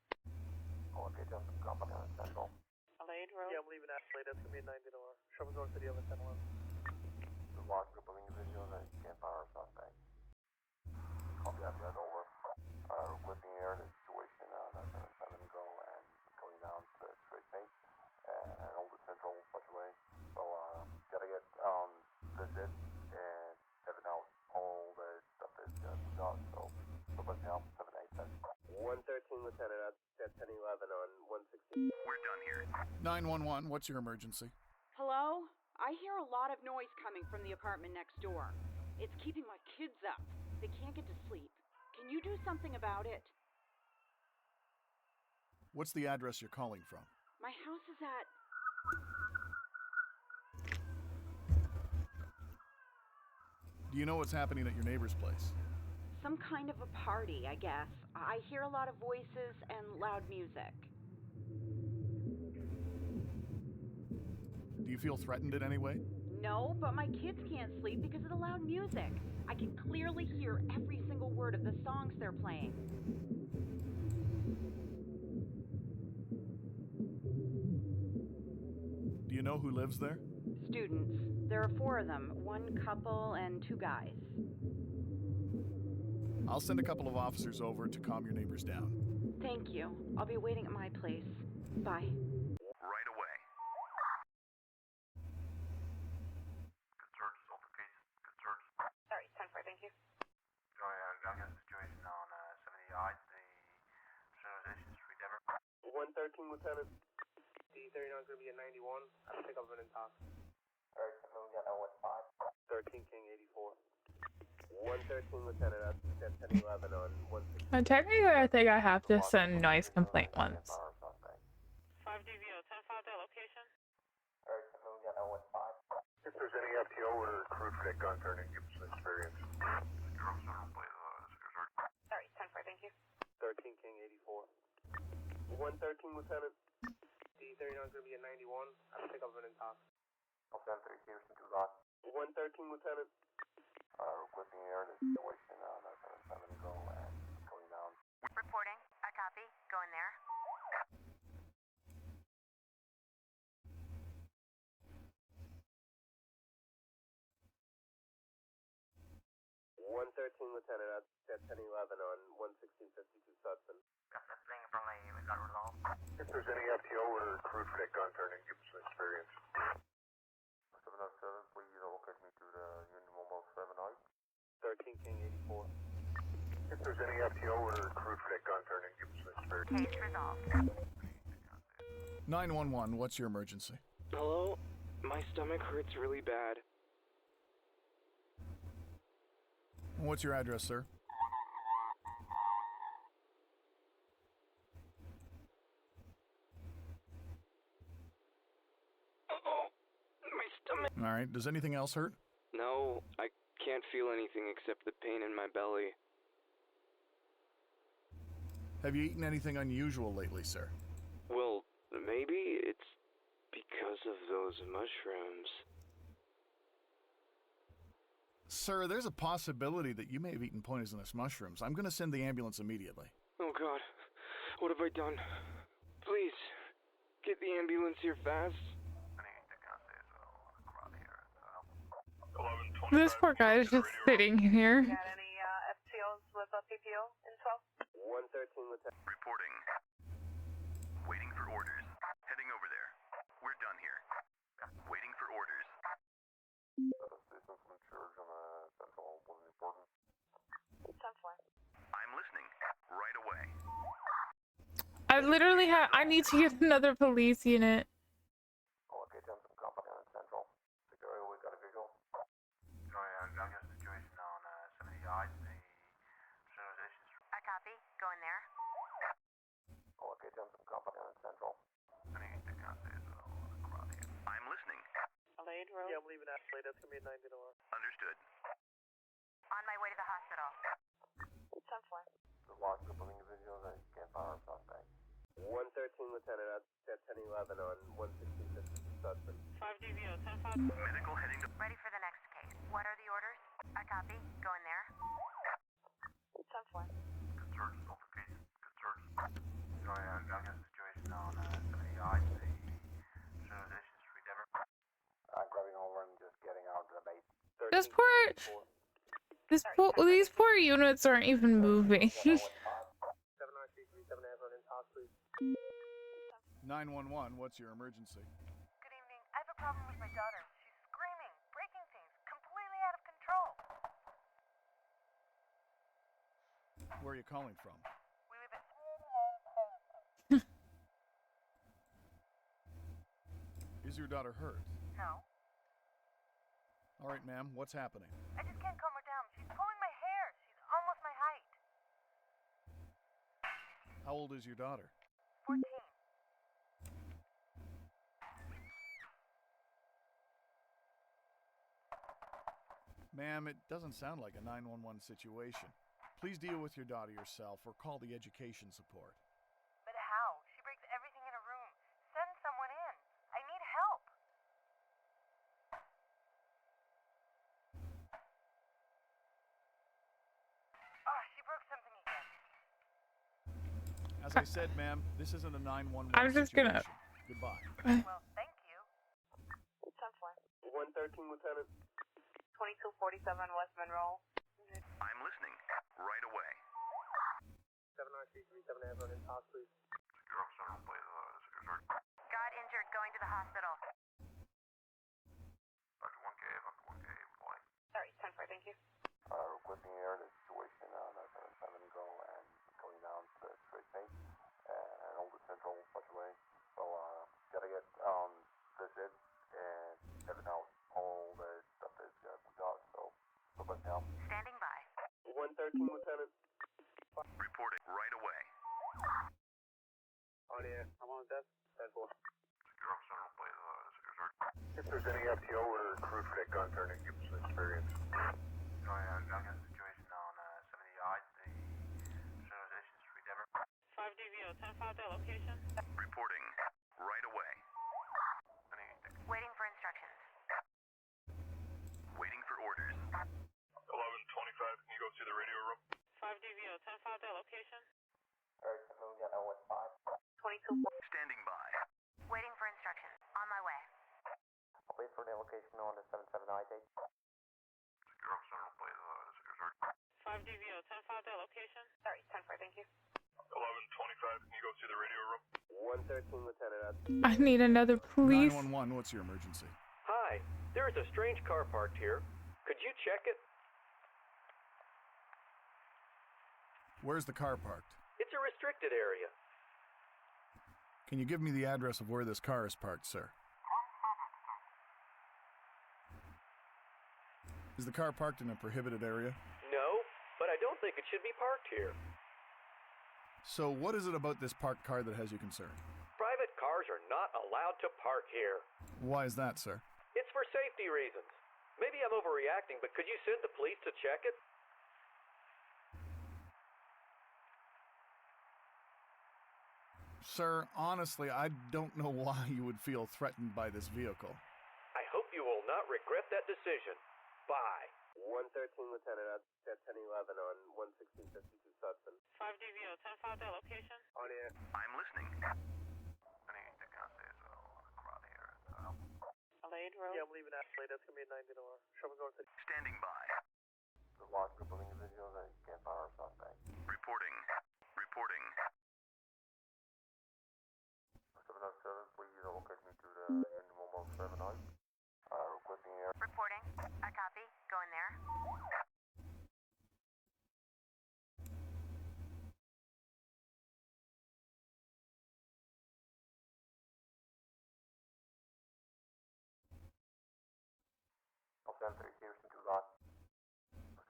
Okay, just company on Central. Adelaide Road. Yeah, I'm leaving Adelaide. That's gonna be a 90 to Sherman North City on the 10-1. The large group of individuals that can't fire a suspect. Copy that, red over. Requesting air the situation on 7 go and going down to the straight pace and hold the central such a way. So, gotta get visit and having out all the stuff that's done. So, let's help 787. 113 Lieutenant at 1011 on 160. We're done here. 911, what's your emergency? Hello? I hear a lot of noise coming from the apartment next door. It's keeping my kids up. They can't get to sleep. Can you do something about it? What's the address you're calling from? My house is at... Do you know what's happening at your neighbor's place? some kind of a party, I guess. I hear a lot of voices and loud music. Do you feel threatened in any way? No, but my kids can't sleep because of the loud music. I can clearly hear every single word of the songs they're playing. Do you know who lives there? Students. There are 4 of them, 1 couple and 2 guys. I'll send a couple of officers over to calm your neighbors down. Thank you. I'll be waiting at my place. Bye. Right away. Good search, altercation. Good search. Sorry, 10-4, thank you. Sorry, I got a situation on 70 yards, the Civilization Street, Denver. 113, Lieutenant. D39 is going to be at 91. I'll pick up an intox. Alright, so we got L15. 13 King 84. 113, Lieutenant, at 1011 on 160. Technically, I think I have to send noise complaint once. 5 DVO, 10-5 that location. Alright, so we got L15. If there's any FTO or recruit for that gun turning, give us some experience. Sorry, 10-4, thank you. 13 King 84. 113, Lieutenant. D39 is going to be at 91. I'll pick up an intox. I'll send 3 Houston to Rock. 113, Lieutenant. Requesting air the situation on 7 go and going down. Reporting. I copy. Going there. Lieutenant, at 1011 on 11652 Sudson. Got this thing from we got resolved. If there's any FTO or recruit for that gun turning, give us some experience. 707, please locate me to the Union Mobile 7I. 13 King 84. If there's any FTO or recruit for that gun turning, give us some experience. Case resolved. 911, what's your emergency? Hello? My stomach hurts really bad. What's your address, sir? Oh, my stomach. All right, does anything else hurt? No, I can't feel anything except the pain in my belly. Have you eaten anything unusual lately, sir? Well, maybe it's because of those mushrooms. Sir, there's a possibility that you may have eaten poisonous mushrooms. I'm going to send the ambulance immediately. Oh God, what have I done? Please, get the ambulance here fast. This poor guy is just sitting here. Got any FT 113, Lieutenant. Reporting. Waiting for orders. Heading over there. We're done here. Waiting for orders. Station from Church on Central. What is important? 10-4. I'm listening. Right away. I literally have. I need to get another police unit. Okay, 10 from company on Central. Security, we got a visual. Sorry, I've got a situation on 70 yards. The civilization's I copy. Going there. Okay, 10 from company on Central. I'm listening. Adelaide Road? Yeah, I'm leaving Adelaide. That's gonna be a 90 hour. Understood. On my way to the hospital. 10-4. The lost group of individuals and can't fire our suspect. 113, Lieutenant. That's 1011 on 116 suspect. 5 DVO, 10-5. Medical heading to... Ready for the next case. What are the orders? I copy. Going there. 10-4. Good search, notification. Good search. Sorry, I've got a situation on 70 yards. The civilization's free Denver. I'm grabbing over and just getting out of the base. These poor units aren't even moving. 911, what's your emergency? Good evening. I have a problem with my daughter. She's screaming, breaking things, completely out of control. Where are you calling from? We live at... Is your daughter hurt? No. All right, ma'am, what's happening? I just can't calm her down. She's pulling my hair. She's almost my height. How old is your daughter? 14. Ma'am, it doesn't sound like a 911 situation. Please deal with your daughter yourself or call the education support. But how? She breaks everything in a room. Send someone in. I need help. Oh, she broke something again. As I said, ma'am, this isn't a 911 I'm just situation. gonna... Goodbye. Well, thank you. 10-4. 113, Lieutenant. 2247 West Monroe. I'm listening. Right away. 79337 Everett in Talk, please. Secure up Central, please. Secure search. Got injured. Going to the hospital. After 1K, after 1K, boy. Sorry, 10-4. Thank you. Requesting air the situation on 77 go and going down to the straight pace and Old Central such way. So, gotta get this in and heading out all the stuff that we got. So, let's help. Standing by. 113, Lieutenant. Reporting right away. On the air. I'm on desk. 10-4. Secure up Central, please. Secure search. If there's any FTO or crew fit gun turning, give us some experience. Sorry, I've got a situation on 70 yards. The civilization's free Denver. 5 DVO, 10-5, that location. Reporting right away. Waiting for instructions. Waiting for orders. 1125, can you go to the radio room? 5 DVO, 10-5, that location. Alright, so we got 22. 015. Standing by. Waiting for instructions. On my way. I'll wait for the location on the 77 I take. Secure up Central, please. Secure search. 5 DVO, 10-5, that location. Sorry, 10-4. Thank you. 1125, can you go to the radio room? 113, Lieutenant. I need another police. 911, what's your emergency? Hi, there is a strange car parked here. Could you check it? Where's the car parked? It's a restricted area. Can you give me the address of where this car is parked, sir? Is the car parked in a prohibited area? No, but I don't think it should be parked here. So what is it about this parked car that has you concerned? Private cars are not allowed to park here. Why is that, sir? It's for safety reasons. Maybe I'm overreacting, but could you send the police to check it? Sir, honestly, I don't know why you would feel threatened by this vehicle. I hope you will not regret that decision. Bye. 113, Lieutenant. That's 1011 on 11652 Sudson. 5 DVO, 10-5, that location. On air. I'm listening. Adelaide Road? Yeah, I'm leaving Adelaide. That's gonna be a 90 hour. Shall we go to Standing by. the lost group of individuals and can't fire our suspect. Reporting. Reporting. 707, please locate me to the Union Mobile 79. Requesting air. Reporting. I copy. Go in there. I'll send 3 Houston to lot.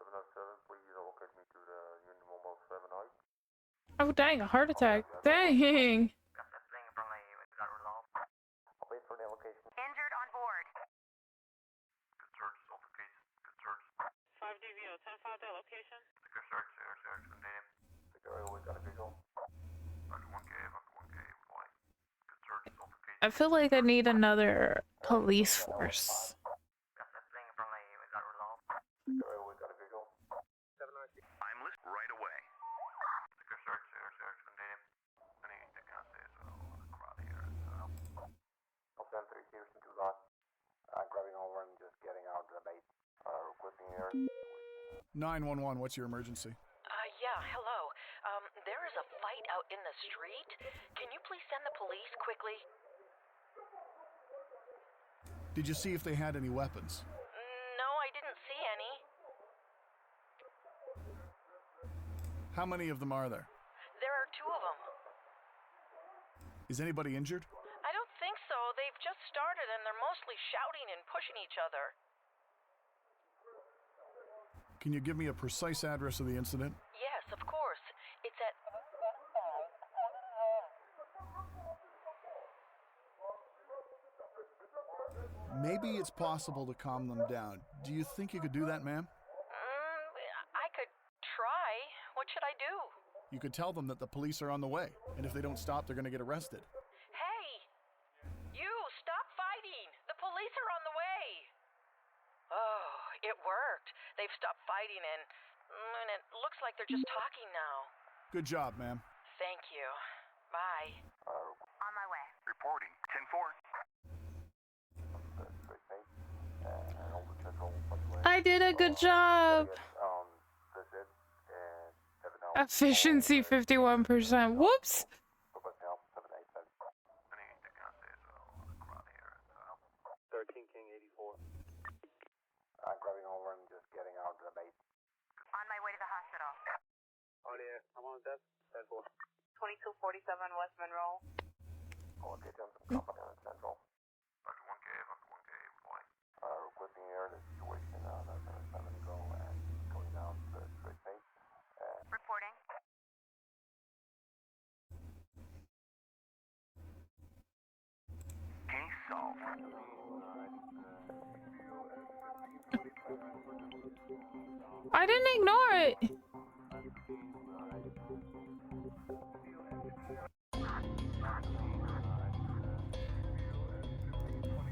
707, please locate me to the Union Mobile 79. Oh dang, a heart attack. Dang. I'll wait for the location. Injured on board. Good search, altercation. Good search. 5DVO, 10-5 that location. Good search, contain him. We got a visual. After 1K, white. Good search, altercation. I feel like I need another police force. We got a visual. I'm list right away. Good search, contain him. I need to get this crowd here. I'll send 3 Houston to lot. Grabbing over and just getting out of the base. Requesting air. 911, what's your emergency? Yeah, hello. There is a fight out in the street. Can you please send the police quickly? Did you see if they had any weapons? No, I didn't see any. How many of them are there? There are 2 of them. Is anybody injured? I don't think so. They've just started and they're mostly shouting and pushing each other. Can you give me a precise address of the incident? Yes, of course. It's at... Maybe it's possible to calm them down. Do you think you could do that, ma'am? I could try. What should I do? You could tell them that the police are on the way, and if they don't stop, they're going to get arrested. Hey! You, stop fighting! The police are on the way! Oh, it worked. They've stopped fighting and it looks like they're just talking now. Good job, ma'am. Thank you. Bye. On my way. Reporting. 10-4. I did a good job. Efficiency 51%. Whoops. Grabbing over and just getting out of the base. On my way to the hospital. Oh yeah, I'm on desk. 10-4. 2247 West Monroe. Okay, Johnson, company on Central. After 1K, white. Requesting air, the situation, 7 go and going down the straight base. Reporting. Case solved. I didn't ignore it.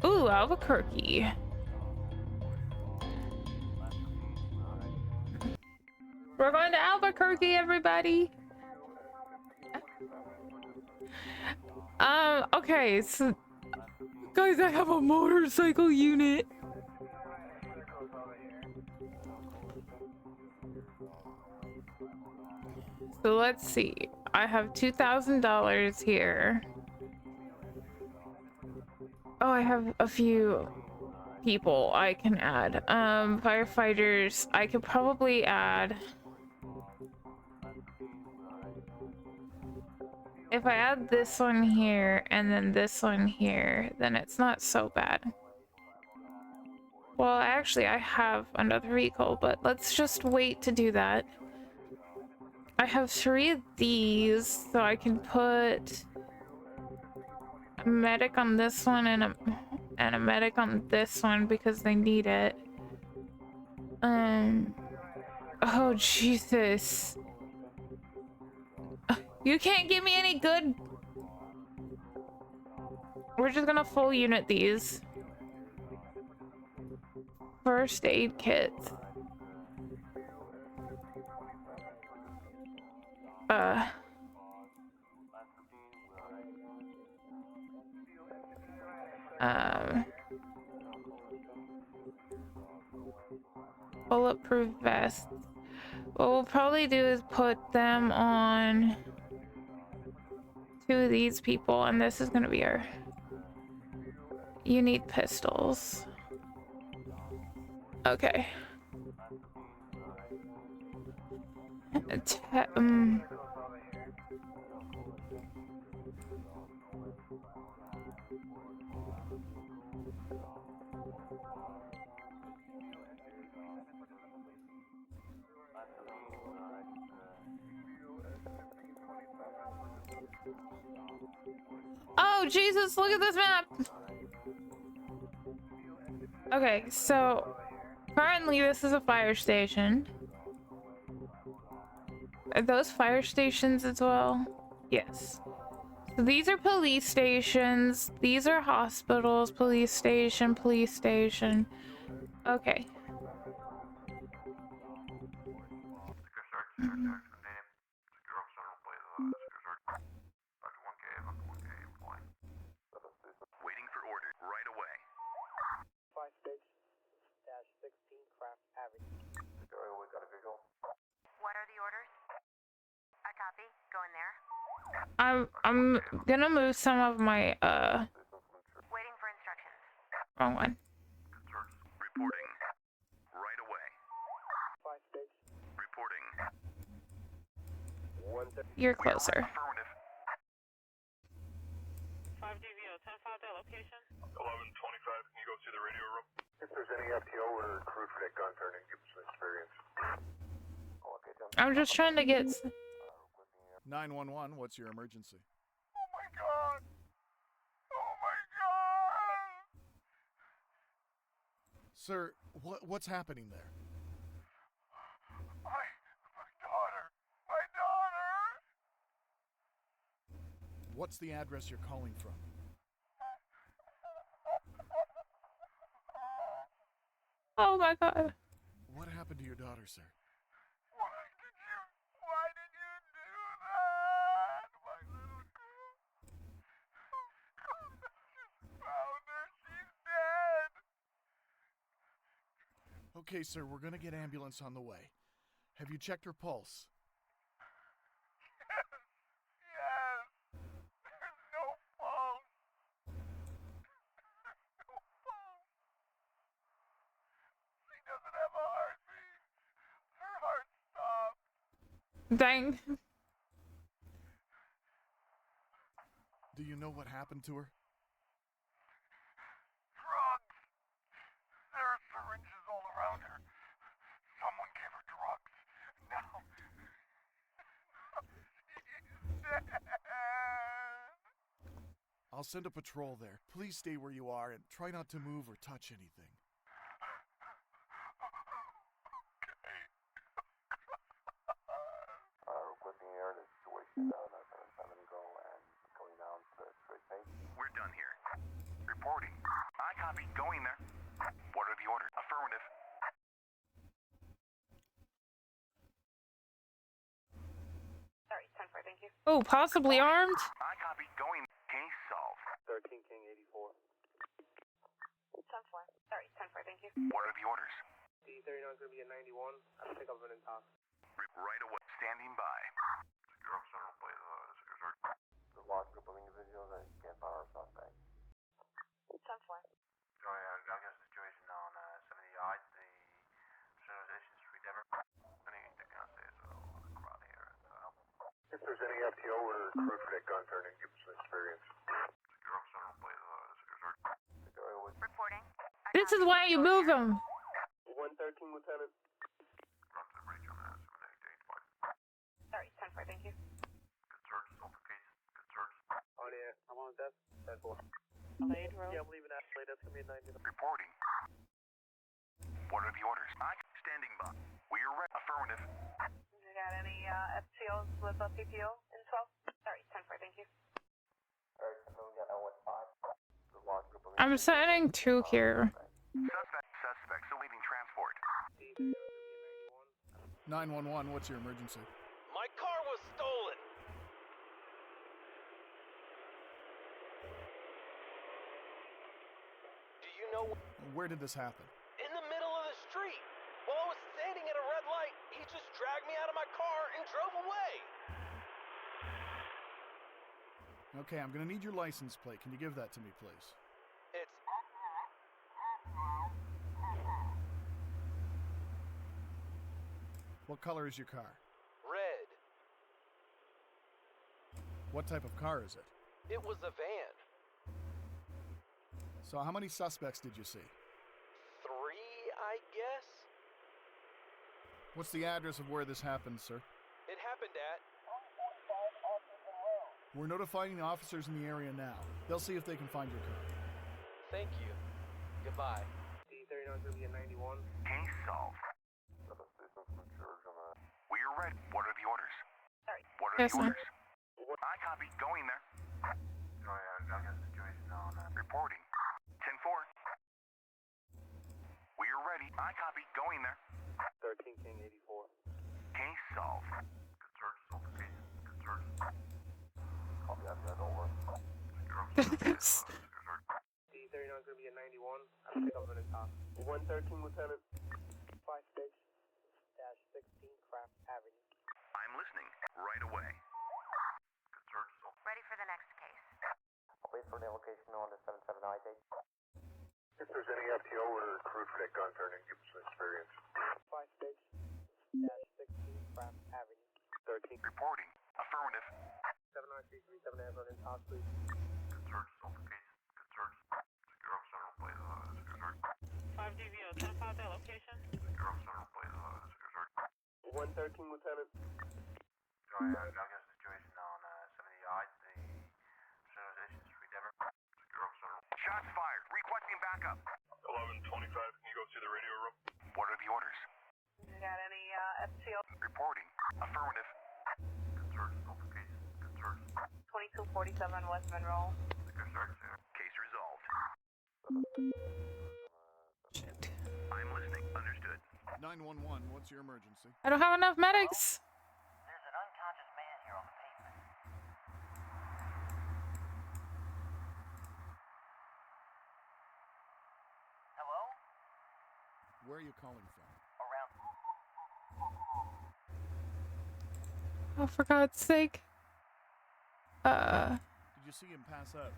Ooh, Albuquerque. We're going to Albuquerque, everybody. Okay, so guys, I have a motorcycle unit. So let's see. I have $2,000 here. Oh, I have a few people I can add. Firefighters, I could probably add. If I add this one here and then this one here, then it's not so bad. Well, actually, I have another vehicle, but let's just wait to do that. I have 3 of these, so I can put a medic on this one and a medic on this one because they need it. Oh Jesus. You can't give me any good. We're just gonna full unit these. First aid kits. Bulletproof vests. What we'll probably do is put them on two of these people, and this is gonna be our... You need pistols. Okay. Oh, Jesus, look at this map! Okay, so currently this is a fire station. Are those fire stations as well? Yes. So these are police stations. These are hospitals, police station, police station. Okay. Waiting for order right away. 56-16 Craft Avenue. We got a visual. What are the orders? I copy. Go in there. I'm gonna move some of my Waiting for instructions. wrong one. Reporting right away. 56. Reporting. You're closer. 5 DVO, 10-5 that location. 1125, can you go to the radio room? If there's any FTO or crew for that gun turning, give us some experience. I'm just trying to get... 911, what's your emergency? Oh my god! Oh my god! Sir, what's happening there? My daughter! My daughter! What's the address you're calling from? Oh my god. What happened to your daughter, sir? Why did you do that? My little girl. Just found her. She's dead. Okay, sir, we're gonna get ambulance on the way. Have you checked her pulse? Yes. There's no pulse. No pulse. She doesn't have a heartbeat. Her heart stopped. Dang. Do you know what happened to her? Drugs. There are syringes all around her. Someone gave her drugs. Now she's dead. I'll send a patrol there. Please stay where you are and try not to move or touch anything. Requesting air in a situation down at 7 go and going down to the straight page. We're done here. Reporting. I copy. Going there. What are the orders? Affirmative. Sorry, 10-4, thank you. Oh, possibly armed? I copy. Going. Case solved. 13 King 84. 10-4. Sorry, 10-4, thank you. What are the orders? D39 is going to be a 91. I'll pick up an intox. Right away. Standing by. Secure officer, play The large group of individuals that can't find our suspect. 10-4. Sorry, I guess the situation on 70 yards, the civilization street ever. Anything can I say so crowd here. If there's any FTO or crew for that gun turning, give us some experience. Secure officer, play Reporting. This is why you move him. 113, Lieutenant. Sorry, 10-4, thank you. Good search, open case. Good search. Oh yeah, I'm on desk. 10-4. Lade road. Yeah, I'm leaving Ashley. That's going to be a 90. Reporting. What are the orders? I'm standing by. We're ready. Affirmative. You got any FTOs with a PPO info? Sorry, 10-4, thank you. I'm sending two here. Suspects awaiting transport. 911, what's your emergency? My car was stolen. Do you know? Where did this happen? In the middle of the street. While I was standing at a red light, he just dragged me out of my car and drove away. Okay, I'm gonna need your license plate. Can you give that to me, please? It's... What color is your car? red. What type of car is it? It was a van. So how many suspects did you see? 3, I guess? What's the address of where this happened, sir? It happened at... We're notifying the officers in the area now. They'll see if they can find your car. Thank you. Goodbye. D39 is going to be a 91. Case solved. We are ready. What are the orders? What are Yes, the sir. orders? I copy. Going there. Reporting. 10-4. We are ready. I copy. Going there. 13 King 84. Case solved. Good search. Good search. Copy that, over. D39 is going to be a 91. I'm pick up in the top. 113, Lieutenant. 56-16 Craft Avenue. I'm listening. Right away. Good search. Ready for the next case. I'll wait for an allocation on the 77I date. If there's any FTO or crude for that gun turning, give us some experience. 56-16 Craft Avenue. 13. Reporting. Affirmative. 79337 Amber in top, please. Good search. Case. Good search. Secure Central Place. Secure search. 5 DVO, 10-5 that location. Secure Central Place. Secure search. 113, Lieutenant. I got a situation on 70I, the Association Street, Denver. Secure Central. Shots fired. Requesting backup. 1125, can you go to the radio room? What are the orders? You got any FTO? Reporting. Affirmative. Good search. Case. Good search. 2247 West Monroe. Secure search. Case resolved. Shit. I'm listening. Understood. 911, what's your emergency? I don't have enough medics. There's an unconscious man here on the pavement. Hello? Where are you calling from? Around... Oh, for God's sake. Did you see him pass out?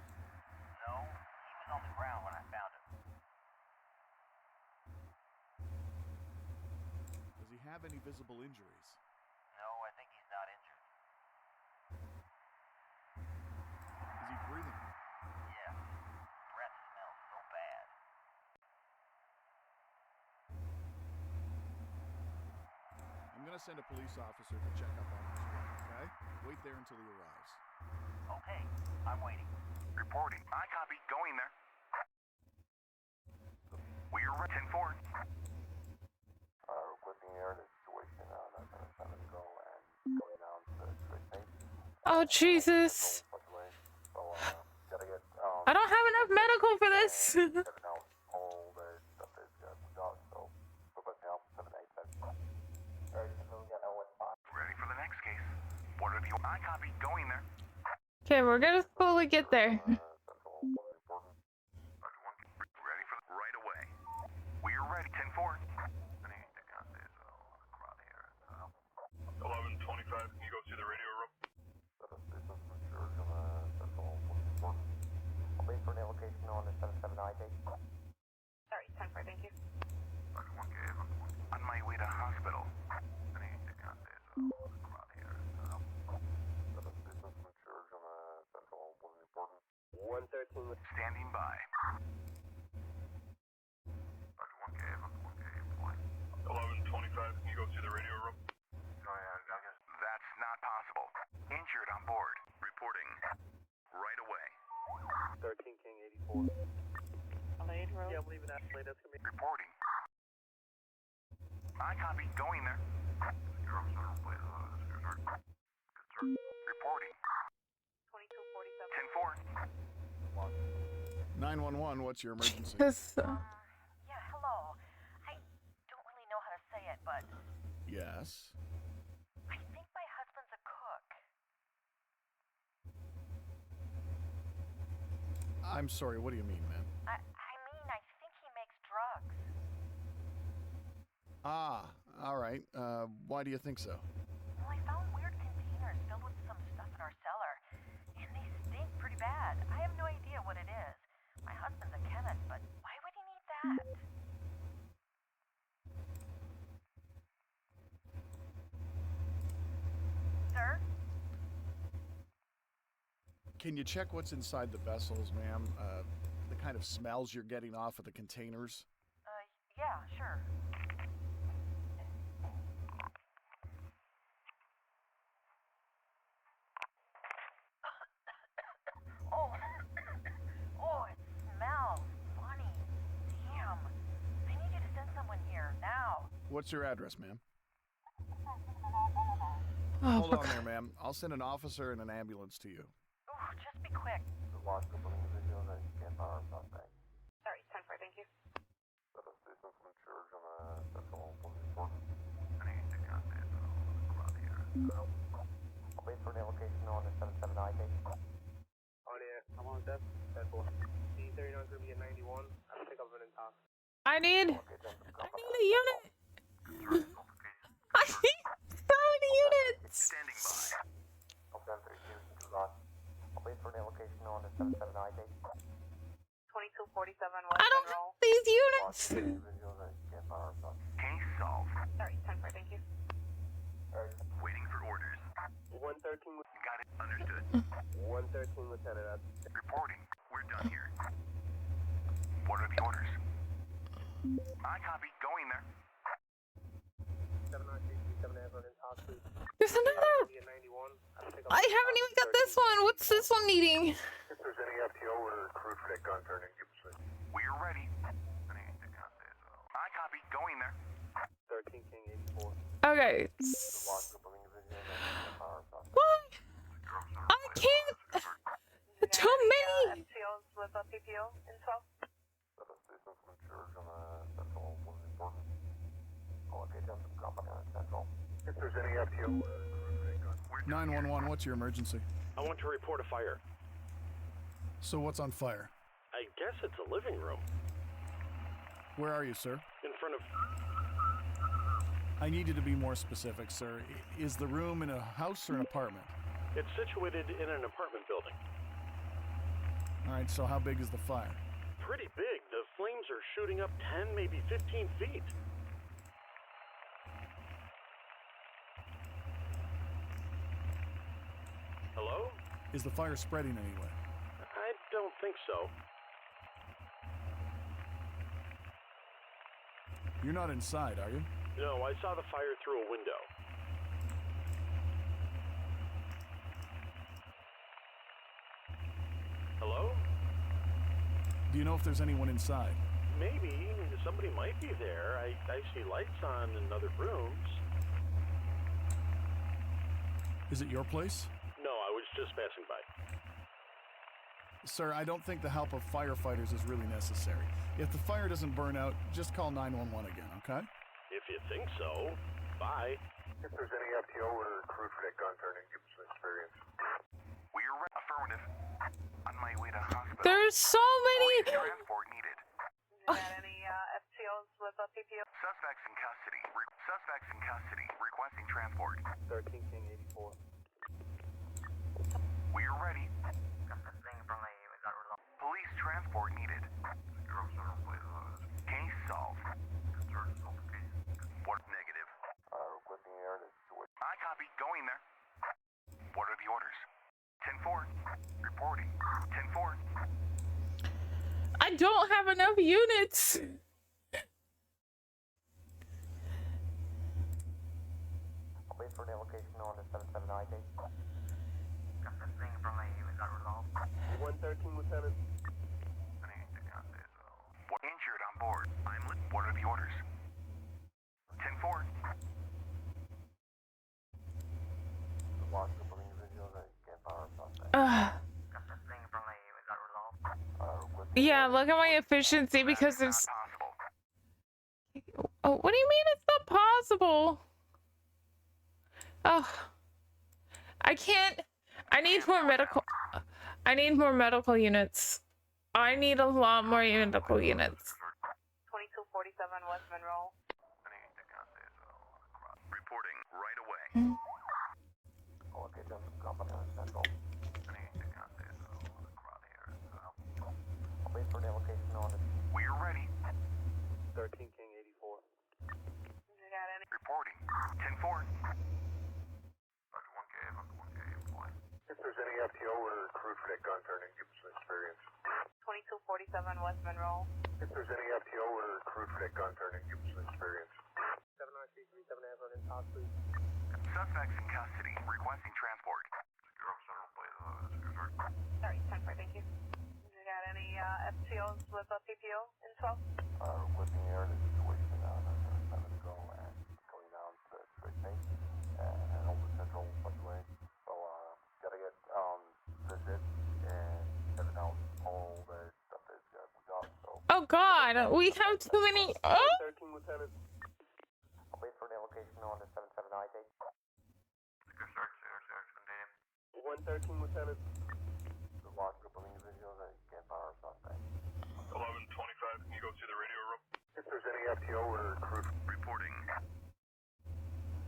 No, he was on the ground when I found him. Does he have any visible injuries? No, I think he's not injured. Is he breathing? Yeah, breath smells so bad. I'm gonna send a police officer to check up on him as well, okay? Wait there until he arrives. Okay, I'm waiting. Reporting. I copy. Going there. We are ready. 10-4. Requesting air the situation on 77 go and going down to the street. Oh, Jesus. So, gotta get, I don't have enough medical for this. all the stuff is got, so, requesting help 787. Alright, so we got Ready for the next case. What are the... I copy. Going there. Okay, we're gonna slowly get there. Ready for... Right away. We are ready. 10-4. 1125, can you go to the radio room? I'll wait for an allocation on the 77I date. Sorry, 10-4, thank you. On my way to hospital. Standing by. 1125, can you go to the radio room? That's not possible. Injured on board. Reporting. Right away. 13 King 84. Adelaide Road. Yeah, I'm leaving Adelaide. That's gonna be Reporting. I copy. Going there. Reporting. 2247. 10-4. 911, what's your emergency? Yes. Yeah, hello. I don't really know how to say it, but Yes. I think my husband's a cook. I'm sorry, what do you mean, ma'am? I mean, I think he makes drugs. Ah, alright. Why do you think so? Well, I found weird containers filled with some stuff in our cellar, and they stink bad. I have no idea what it is. My husband's a chemist, but why would he need that? Sir? Can you check what's inside the vessels, ma'am? The kind of smells you're getting off of the containers? Yeah, sure. Oh, it smells funny. Damn. I need you to send someone here, now. What's your address, ma'am? Oh, Hold on there, ma'am. I'll send an officer and an ambulance to you. Ooh, just be quick. Lost a couple individuals that can't power suspect. Sorry, 10-4, thank you. Set a station from church on the central police report. I need to contact the crowd here. I'll wait for the location on the 779 date. Oh yeah, I'm on that. That's cool. C39 is gonna be at 91. I don't think I've been in top. I need a unit. I need so many units. Standing by. I'll send 3 Houston to Ron. I'll wait for the location on the 779 date. 2247 I West don't Monroe. have these units. Lost 2 individuals that can't power suspect. Case solved. Sorry, 10-4, thank you. Waiting for orders. 113. Got it. Understood. 113, Lieutenant. Reporting. We're done here. What are the orders? I copy. Going there. 793, in top 2. There's another. I haven't even got this one. What's this one needing? If there's any FTO or crew for that gun turning, give us a... We're ready. I need to contact the... I copy. Going there. 13 King 84. Okay. Lost a couple individuals that can't power suspect. What? I can't. Too many. FTOs with a PPO info? Set a station from church on the central police report. I'll locate them from company on central. If there's any FTO or crew for that gun. 911, what's your emergency? I want to report a fire. So what's on fire? I guess it's a living room. Where are you, sir? In front of... I need you to be more specific, sir. Is the room in a house or an apartment? It's situated in an apartment building. All right, so how big is the fire? Pretty big. The flames are shooting up 10, maybe 15 feet. Hello? Is the fire spreading anywhere? I don't think so. You're not inside, are you? No, I saw the fire through a window. Hello? Do you know if there's anyone inside? Maybe. Somebody might be there. I see lights on in other rooms. Is it your place? No, I was just passing by. Sir, I don't think the help of firefighters is really necessary. If the fire doesn't burn out, just call 911 again, okay? If you think so. Bye. If there's any FTO or crew for that gun turning, give us an experience. We're affirmative. On my way to hospital. There's so many. Transport needed. Is there any FTOs with a PPO? Suspects in custody. Suspects in custody. Requesting transport. 13 King 84. We're ready. Police transport needed. Case solved. What? Negative. Requesting air to switch. I copy. Going there. What are the orders? 10-4. Reporting. 10-4. I don't have enough units. I'll wait for the location on the 779 date. 113, Lieutenant. Injured on board. What are the orders? 10-4. Lost a couple individuals that can't power suspect. Yeah, look at my efficiency because of. Oh, what do you mean it's not possible? Oh, I can't. I need more medical. I need more medical units. I need a lot more medical units. 2247 West Monroe. Reporting right away. I'll locate them from company on central. Wait for the location on it. We're ready. 13 King 84. You got any? Reporting. 10-4. Under 1K, under 1K, employee. If there's any FTO or crew for that gun turning, give us some experience. 2247 West Monroe. If there's any FTO or crew for that gun turning, give us some experience. 79337 Avenue in South Street. Suspects in custody, requesting transport. Secure officer, please. Secure, sir. Sorry, 10-4, thank you. You got any FTOs with a PPO info? With the air, the situation down at 7 go and going down to straight pace and over central way. So, gotta get, visit and headed out all the stuff that we got, so. Oh God, we have too many. Oh! 13 Lieutenant. I'll wait for the location on the 779 date. Secure search, continue. 113 Lieutenant. The last group of individuals that can't find our suspect. 1125, can you go to the radio room? If there's any FTO or crew reporting.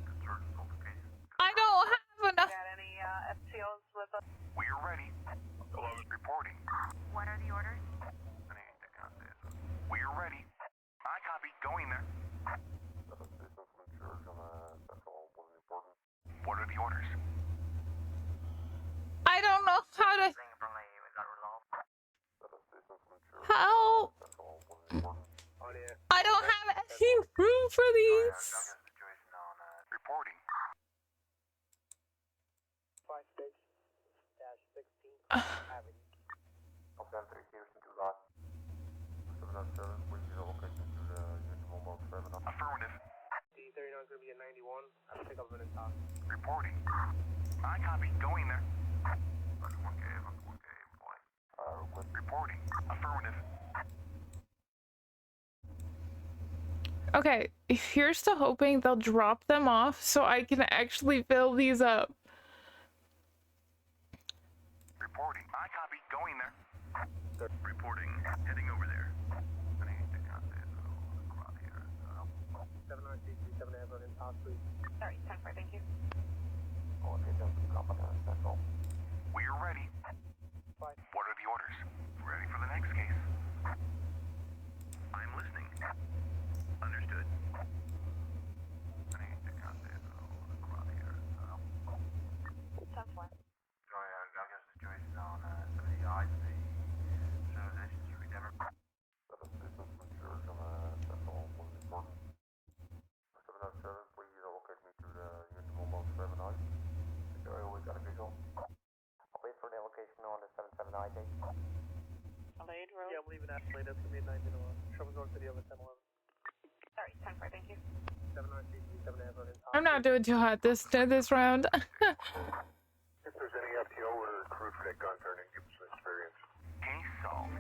Concern notification. I don't have enough. Got any FTOs with a... We're ready. 11 reporting. What are the orders? We're ready. I copy. Going there. What are the orders? I don't know how to. Help! I don't have any room for these. Reporting. 56-16 Avenue. Okay, 3 Houston to lot. 707, where's your location to the unit mobile 7? Affirmative. D39 is gonna be at 91. I'll pick up in the top. Reporting. I copy. Going there. Under 1K, employee. Reporting. Affirmative. Okay, here's to hoping they'll drop them off so I can actually fill these up. Reporting. I copy. Going there. Reporting. Heading over there. I need to contact crowd here. 79337 Avenue in South Street. Sorry, 10-4, thank you. Oh, okay, that's central. We're ready. What are the orders? Ready for the next case. I'm listening. Understood. I need to contact crowd here. 10-4. Sorry, I got a situation on some of the eyes. The Association Street Denver. Wait for the location on the 779 date. Lade Road? Yeah, I'm leaving that late. That's gonna be at 9:01. Trouble going to the other 1011. Sorry, 10-4, thank you. 79337 Avenue. I'm not doing too hot this round. If there's any FTO or crew for that gun turning, give us some experience. Case solved.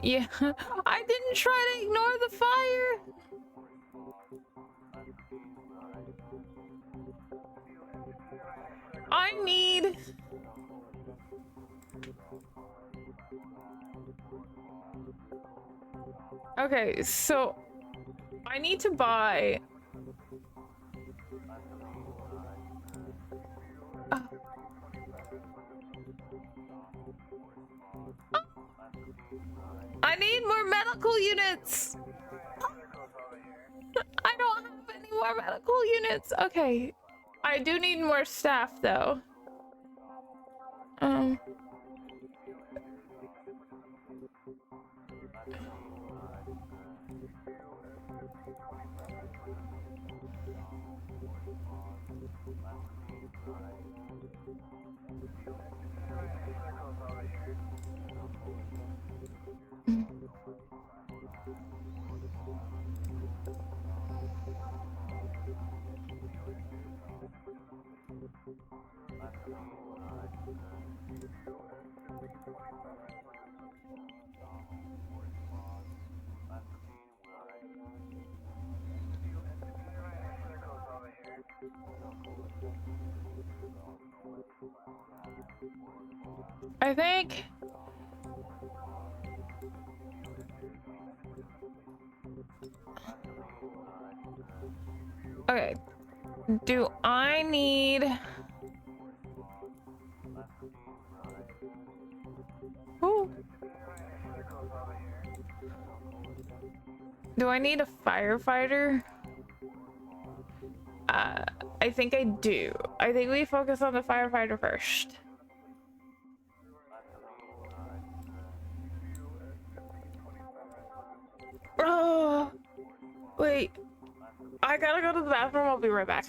Yeah, I didn't try to ignore the fire. I need. Okay, so I need to buy. I need more medical units. I don't have any more medical units. Okay, I do need more staff though. I think. Okay. Do I need... Ooh. Do I need a firefighter? I think I do. I think we focus on the firefighter first. Oh, wait. I gotta go to the bathroom. I'll be right back.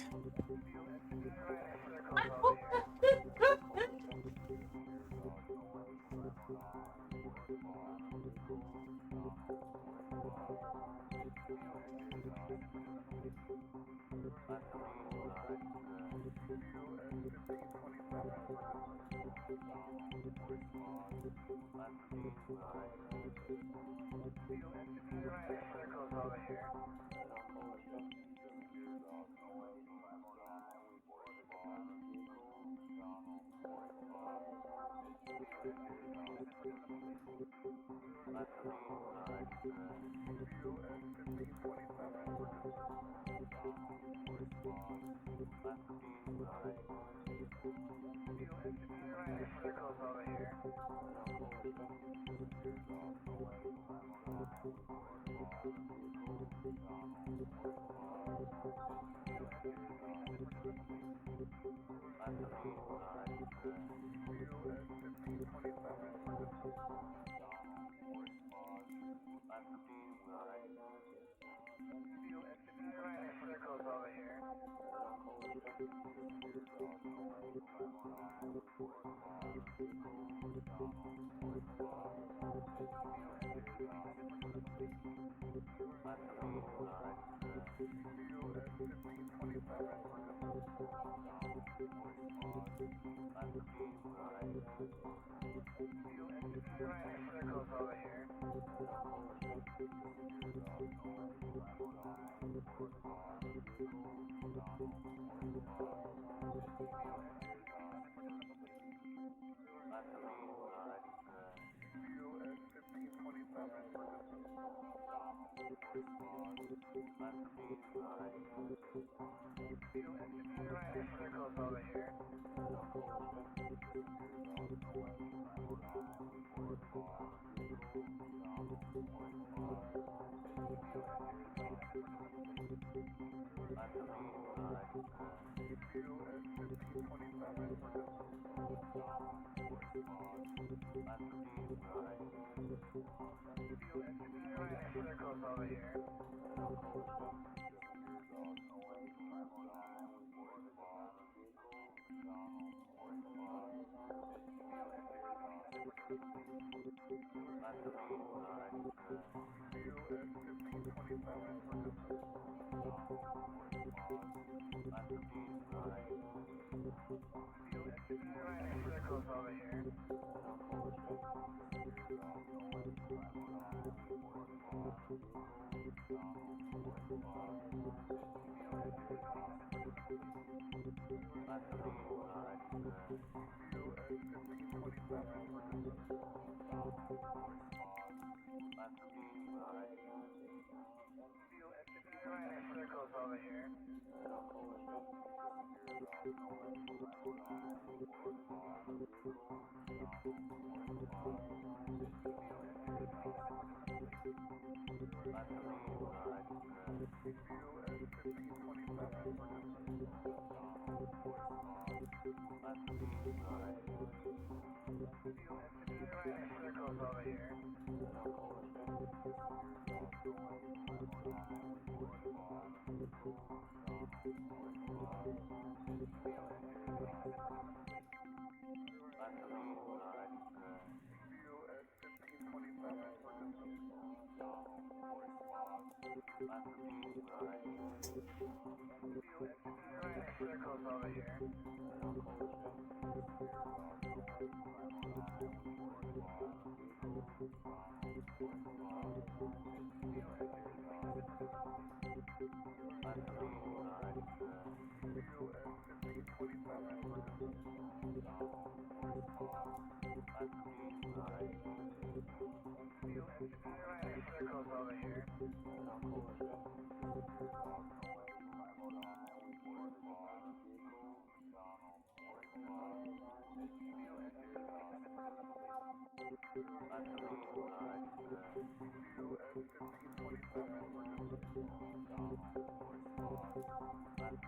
Circles over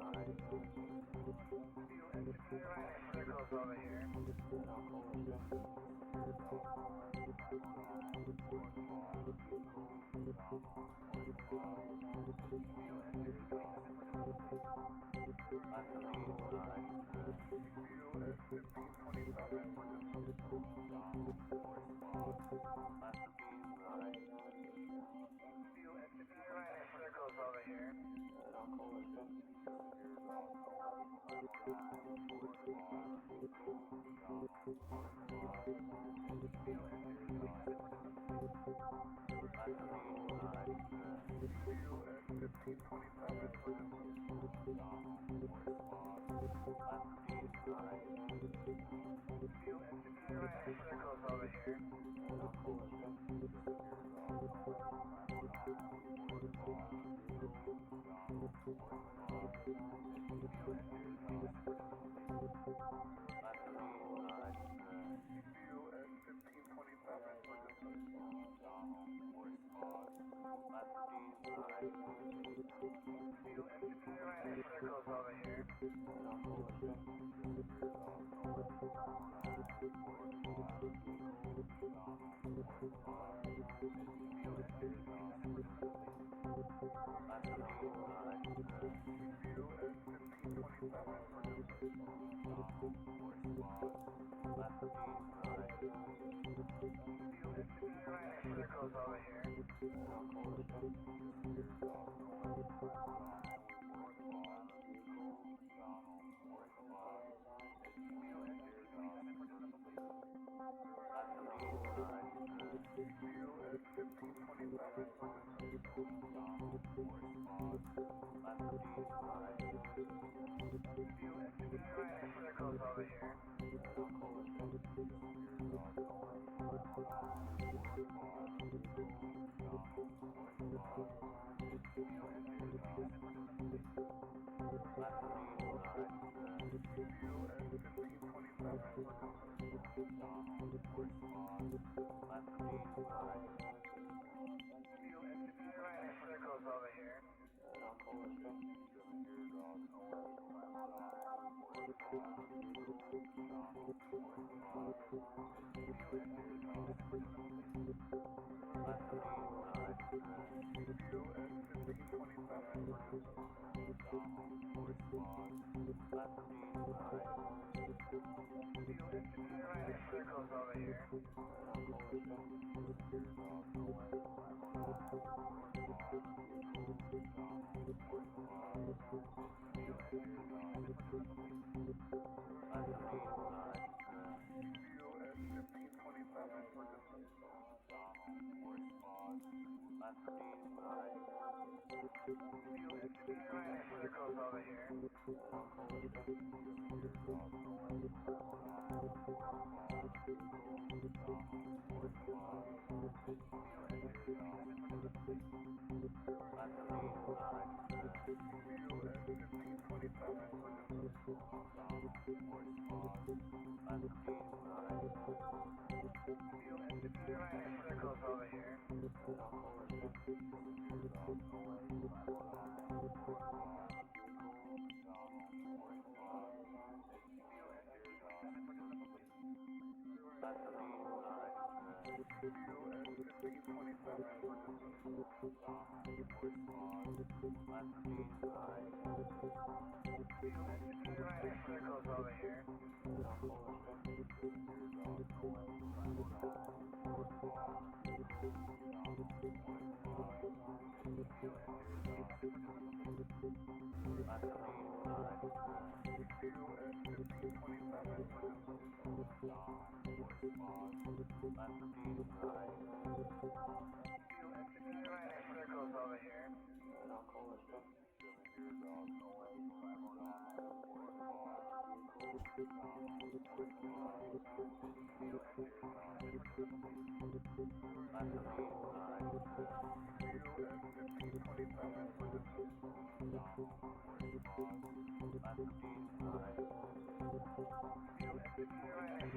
here. Circles over here. Circles over here. Circles over here. Circles over here. Circles over here. Circles over here. Circles over here. Circles over here. Circles over here. Circles over here. Circles over here.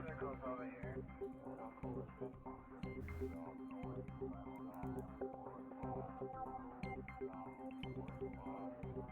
Circles over here. Circles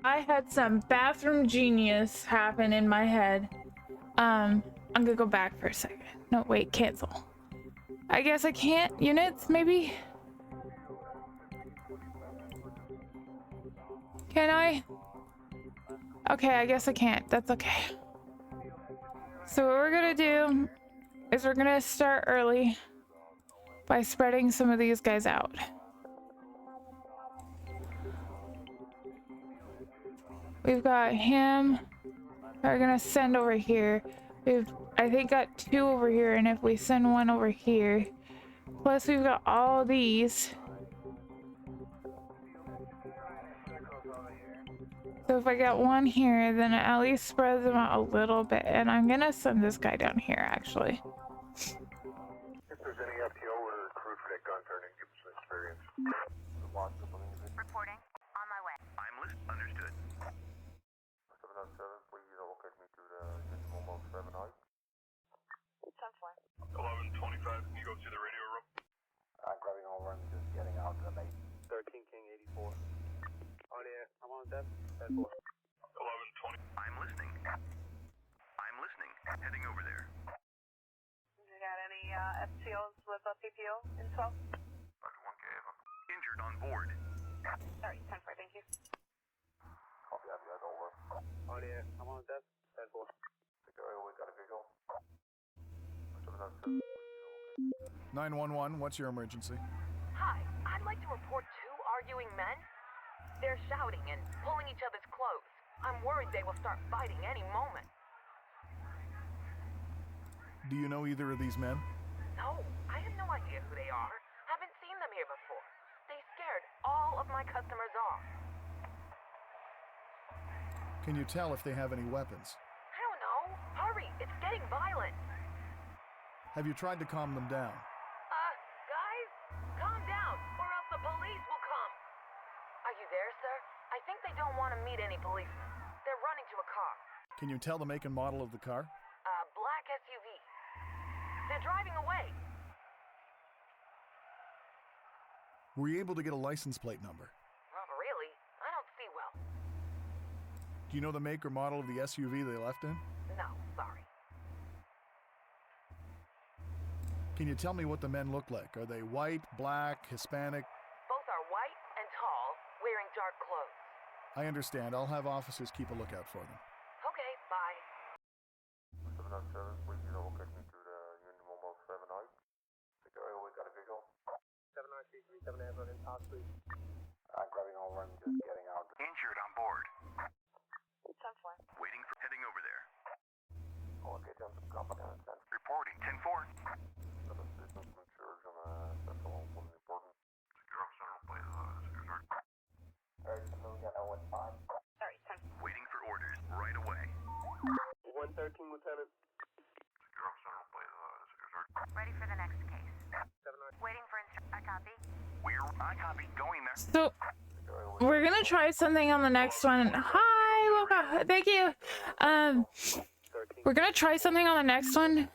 I had some bathroom genius happen in my head. I'm gonna go back for a second. No, wait, cancel. I guess I can't. Units, maybe? Can I? Okay, I guess I can't. That's okay. So what we're gonna do is we're gonna start early by spreading some of these guys out. We've got him. We're gonna send over here. We've, I think, got 2 over here, and if we send 1 over here, plus we've got all these. So if I got 1 here, then it at least spreads them out a little bit, and I'm gonna send this guy down here, actually. If there's any FTO or crew for that gun turning, give us some experience. Reporting. On my way. I'm listening. Understood. 707, please locate me to the unit mobile 7I. 1125, can you go to the radio room? I'm grabbing over and just getting out to the base. 13 King 84. Oh yeah, I'm on deck. 10-4. 1120. I'm listening. I'm listening. Heading over there. You got any FTOs with a PPO info? Dr. 1K, injured on board. Sorry, 10-4, thank you. Copy, I've got over. Oh yeah, I'm on deck. 10-4. We got a visual. 911, what's your emergency? Hi, I'd like to report 2 arguing men. They're shouting and pulling each other's clothes. I'm worried they will start fighting any moment. Do you know either of these men? No, I have no idea who they are. Haven't seen them here before. They scared all of my customers off. Can you tell if they have any weapons? I don't know. Hurry, it's getting violent. Have you tried to calm them down? Guys, calm down, or else the police will come. Are you there, sir? I think they don't want to meet any policemen. They're running to a car. Can you tell the make and model of the car? Black SUV. They're driving away. Were you able to get a license plate number? Not really. I don't see well. Do you know the make or model of the SUV they left in? No, sorry. Can you tell me what the men look like? Are they white, black, Hispanic? Both are white and tall, wearing dark clothes. I understand. I'll have officers keep a lookout for them. Okay, bye. 707, please locate me to the unit mobile 7I. We got a visual. 7RC 37 in top, please. I'm grabbing over and just getting out. Injured on board. 10-4. Waiting for heading over there. Okay, jump to company on 10. Reporting 10-4. Sorry, 10. Waiting for orders right away. 113, Lieutenant. Ready for the next case. Waiting for I copy. I copy. Going there. So we're gonna try something on the next one. Hi, Luca. Thank you. We're gonna try something on the next one.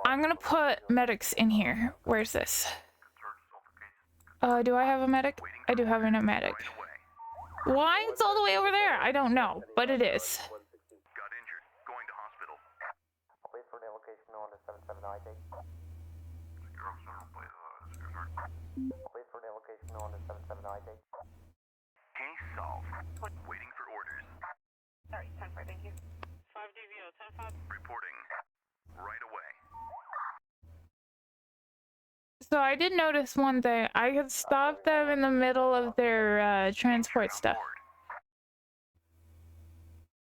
I'm gonna put medics in here. Where's this? Do I have a medic? I do have a medic. Why it's all the way over there? I don't know, but it is. Got injured. Going to hospital. Wait for the location on the 77 ID. Wait for the location on the 779 date. Case solved. Waiting for orders. Sorry, 10-4, thank you. 5 DVO, 10-5. Reporting. Right away. So I did notice one thing. I could stop them in the middle of their transport stuff.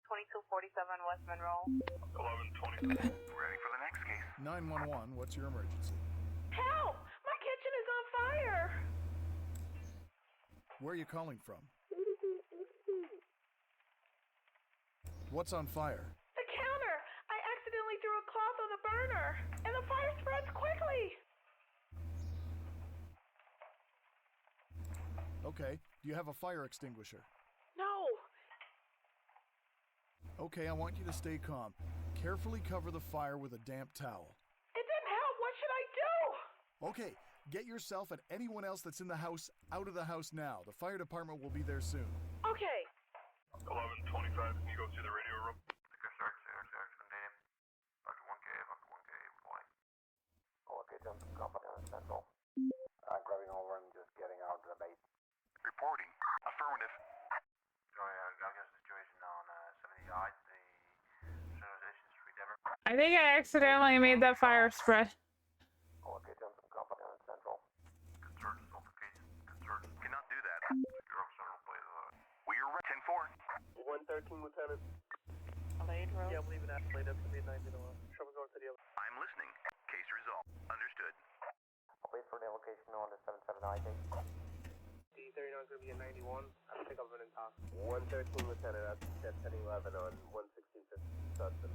2247 West Monroe. 1120. Ready for the next case. 911, what's your emergency? Help! My kitchen is on fire! Where are you calling from? What's on fire? The counter! I accidentally threw a cloth on the burner, and the fire spreads quickly! Okay, do you have a fire extinguisher? No! Okay, I want you to stay calm. Carefully cover the fire with a damp towel. It didn't help! What should I do? Okay, get yourself and anyone else that's in the house out of the house now. The fire department will be there soon. Okay. 1125, can you go to the radio room? Okay, jump from company on Central. Grabbing over and just getting out of the base. Reporting. Affirmative. Sorry, I got a situation on 70 yards, the Civilization Street, Denver. I think I accidentally made that fire spread. Okay, jump from company on Central. Concerned notification. Concerned. Cannot do that. We are ready. 10-4. 113, Lieutenant. Lade Road. Yeah, I'm leaving that. Late up to me 90 to 1. Trouble going to the other. I'm listening. Case resolved. Understood. Wait for the location on the 779 date. D39 is going to be a 91. I'll pick up an top. 113, Lieutenant. That's 1011 on 11650 Sutton.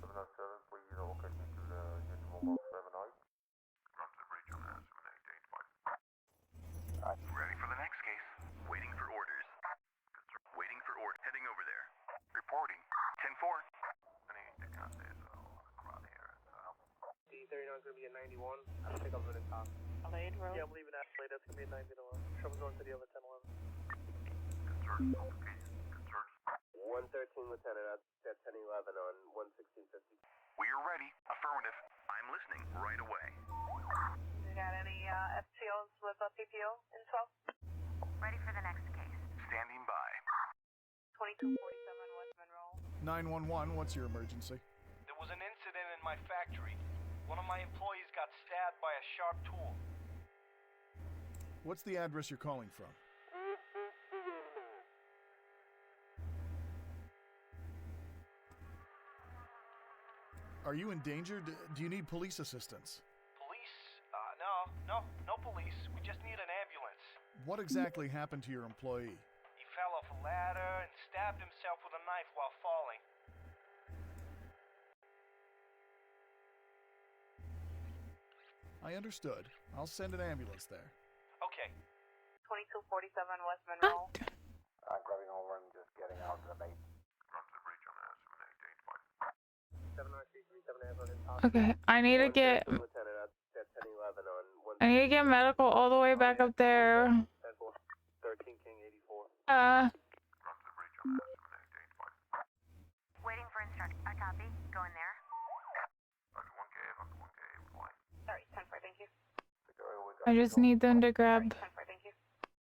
707, please locate me to the usual 79. Ready for the next case. Waiting for orders. Waiting for order. Heading over there. Reporting. 10-4. D39 is going to be a 91. I'll pick up an top. Lade Road. Yeah, I'm leaving that. Late. That's going to be a 90 to 1. Trouble going to the other 1011. Concerned notification. Concerned. 113, Lieutenant. That's 1011 on 11650. We are ready. Affirmative. I'm listening right away. You got any FTOs with a PPO info? Ready for the next case. Standing by. 2247 West Monroe. 911, what's your emergency? There was an incident in my factory. One of my employees got stabbed by a sharp tool. What's the address you're calling from? Are you in danger? Do you need police assistance? Police? No police. We just need an ambulance. What exactly happened to your employee? He fell off a ladder and stabbed himself with a knife while falling. I understood. I'll send an ambulance there. Okay. 2247 West Monroe. I'm grabbing over and just getting out of the base. Okay, I need to get medical all the way back up there. 13 King 84. Waiting for instruction. A copy. Go in there. Sorry, 10-4, thank you. I just need them to grab. 10-4, thank you.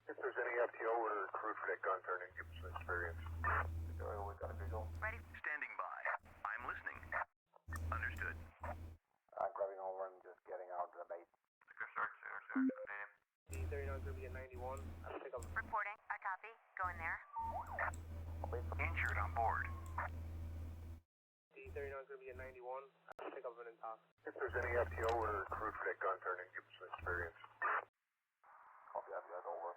If there's any FTO or crew for that gun turning, give us some experience. Ready? Standing by. I'm listening. Understood. I'm grabbing over and just getting out of the base. D39 is going to be a 91. I'll pick up. Reporting. A copy. Go in there. Injured on board. D39 is going to be a 91. I'll pick up an top. If there's any FTO or crew for that gun turning, give us some experience. Copy that, guys, over.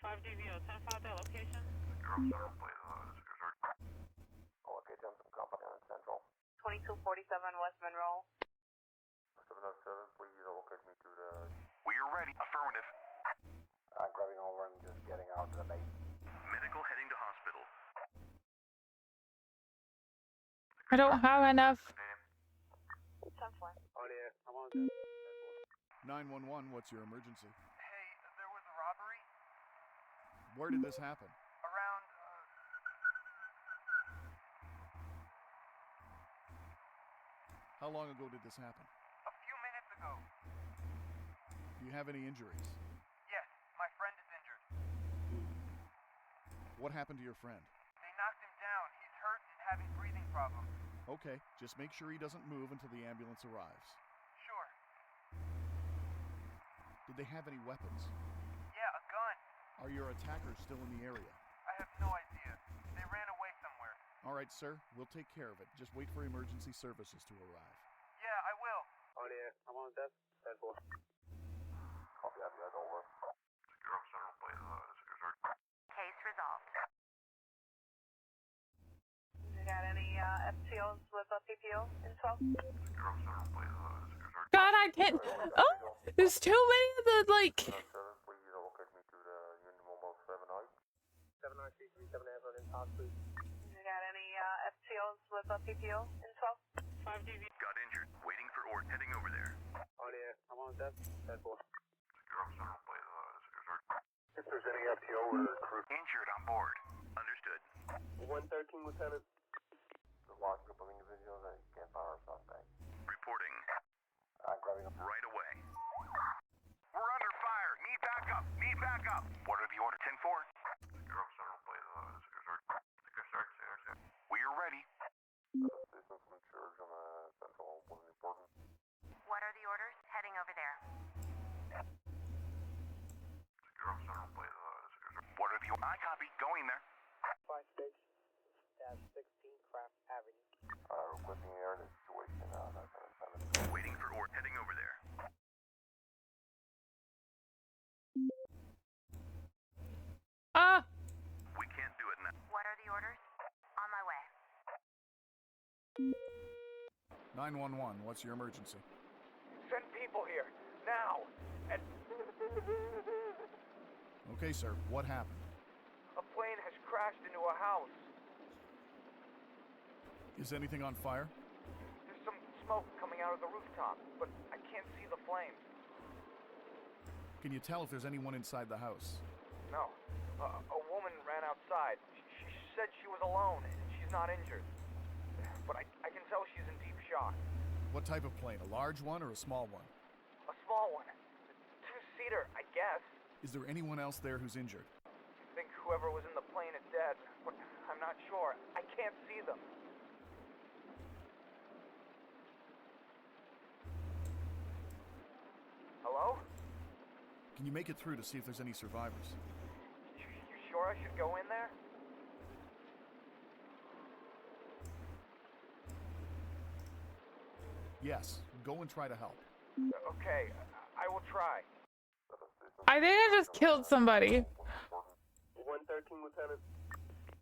5 DVO, 10-5, that location. Okay, jump from company on Central. 2247 West Monroe. 707, please locate me to the... We are ready. Affirmative. I'm grabbing over and just getting out of the base. Medical heading to hospital. I don't have enough. 10-4. Oh, yeah. I'm on 911, what's your emergency? Hey, there was a robbery Where did this happen? around, How long ago did this happen? A few minutes ago. Do you have any injuries? Yes, my friend is injured. What happened to your friend? They knocked him down. He's hurt and having breathing problems. Okay, just make sure he doesn't move until the ambulance arrives. Sure. Did they have any weapons? Yeah, a gun. Are your attackers still in the area? I have no idea. They ran away somewhere. All right, sir. We'll take care of it. Just wait for emergency services to arrive. Yeah, I will. Oh yeah, I'm on the desk. 10-4. Copy that, guys. Over. Secure officer, please. Secure search. Case resolved. You got any FTOs with a PPO in 12? Secure officer, please. Secure search. God, I can't. Oh, there's too many of the like. Please locate me to the unit mobile 79. 7937 in house, please. You got any FTOs with a PPO in 12? 5DV. Got injured. Waiting for or heading over there. Oh yeah, I'm on the desk. 10-4. Secure officer, please. Secure search. If there's any FTO or crew. Injured on board. Understood. 113, Lieutenant. The large group of individuals that can't fire a suspect. Reporting. Grabbing up. Right away. We're under fire. Need backup. Need backup. What are the orders? 10-4. Secure officer, please. Secure search. Secure search. Secure search. We are ready. Assistance from Church on the central was important. What are the orders? Heading over there. Secure officer, please. Secure search. What are the orders? I copy. Going there. 56-16 Craft Avenue. Requesting air in the situation. Waiting for or heading over there. Ah. We can't do it now. What are the orders? On my way. 911, what's your emergency? Send people here, now! And Okay, sir. What happened? a plane has crashed into a house. Is anything on fire? There's some smoke coming out of the rooftop, but I can't see the flames. Can you tell if there's anyone inside the house? No. A woman ran outside. She said she was alone and she's not injured. But I can tell she's in deep shock. What type of plane? A large one or a small one? A small one. Two-seater, I guess. Is there anyone else there who's injured? I think whoever was in the plane is dead, but I'm not sure. I can't see them. Hello? Can you make it through to see if there's any survivors? You sure I should go in there? Yes. Go and try to help. Okay, I will try. I think I just killed somebody. 113, Lieutenant.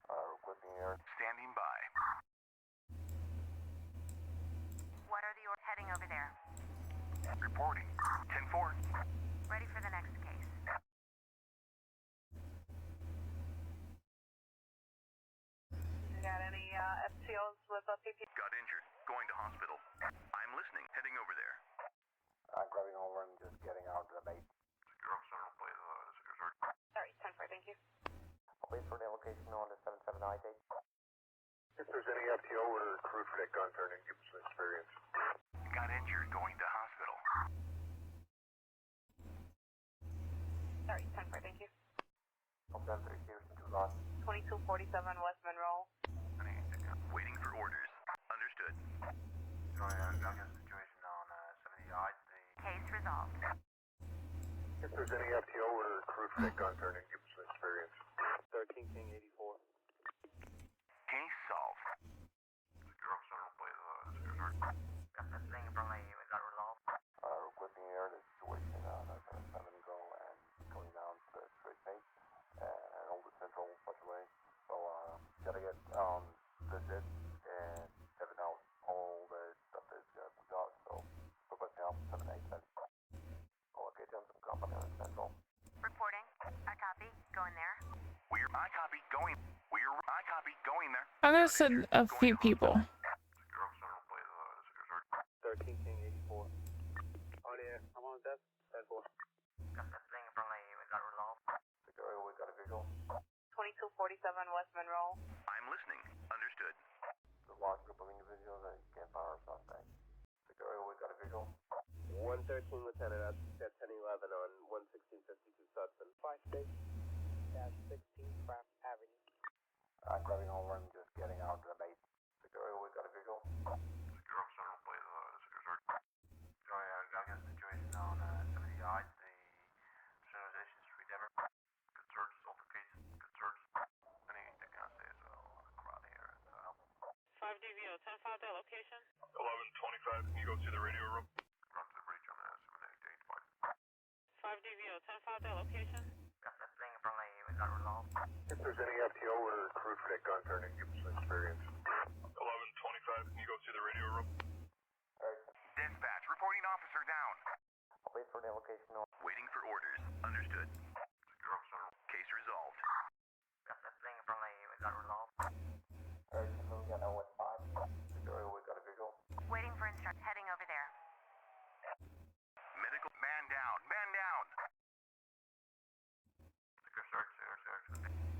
Requesting air. Standing by. What are the orders? Heading over there. Reporting. 10-4. Ready for the next case. You got any FTOs with a PPO? Got injured. Going to hospital. I'm listening. Heading over there. Grabbing over and just getting out to the base. Secure officer, please. Secure search. Sorry, 10-4, thank you. I'll wait for the location on the 779 date. If there's any FTO or crew for that gun turning, give us some experience. Got injured. Going to hospital. Sorry, 10-4, thank you. I'm done 3 Houston, 2 lost. 2247 West Monroe. Waiting for orders. Understood. Sorry, I got a situation on 70 yards. Case resolved. If there's any FTO or crew for that gun turning, give us some experience. 13 King 84. Case solved. Secure officer, please. Secure search. Got that thing from me. We got resolved. Requesting air in the situation on 7 go and going down to the straight base and Old Central such a way. So, gotta get visit and everything else. All the stuff is we got. So, requesting help 787. I'll get them some company on Central. Reporting. I copy. Going there. I copy. Going. I copy. Going there. I'm gonna send a few people. Secure officer, please. Secure search. 13 King 84. Oh yeah, I'm on the desk. 10-4. Got that thing from me. We got resolved. Security, we got a visual. 2247 West Monroe. I'm listening. Understood. The large group of individuals that can't fire a suspect. visual. 113, Lieutenant, at 1011 on 11652 Sutton. 5-6-16 Craft Avenue. Grabbing over and just getting out to the base. Security, we got a visual. Secure officer, please, secure search. Sorry, I got a situation on 70 yards, the Civilization Street ever. Good search, alter case, good search. Anything I say is crowd here. 5DVO, 10-5 that location. 1125, can you go to the radio room? Run to the breach on 7885. 5DVO, 10-5 that location. Got that thing from the, we got resolved. If there's any FTO or crew for that gun turning, give us some experience. 1125, can you go to the radio room? Dispatch, reporting officer down. I'll wait for the location on. Waiting for orders. Understood. Secure officer. Case resolved. Got that thing from the, we got resolved. We got 015. Security, we got a visual. Waiting for instruct. Heading over there. Medical, man down, man down. Secure search, secure search.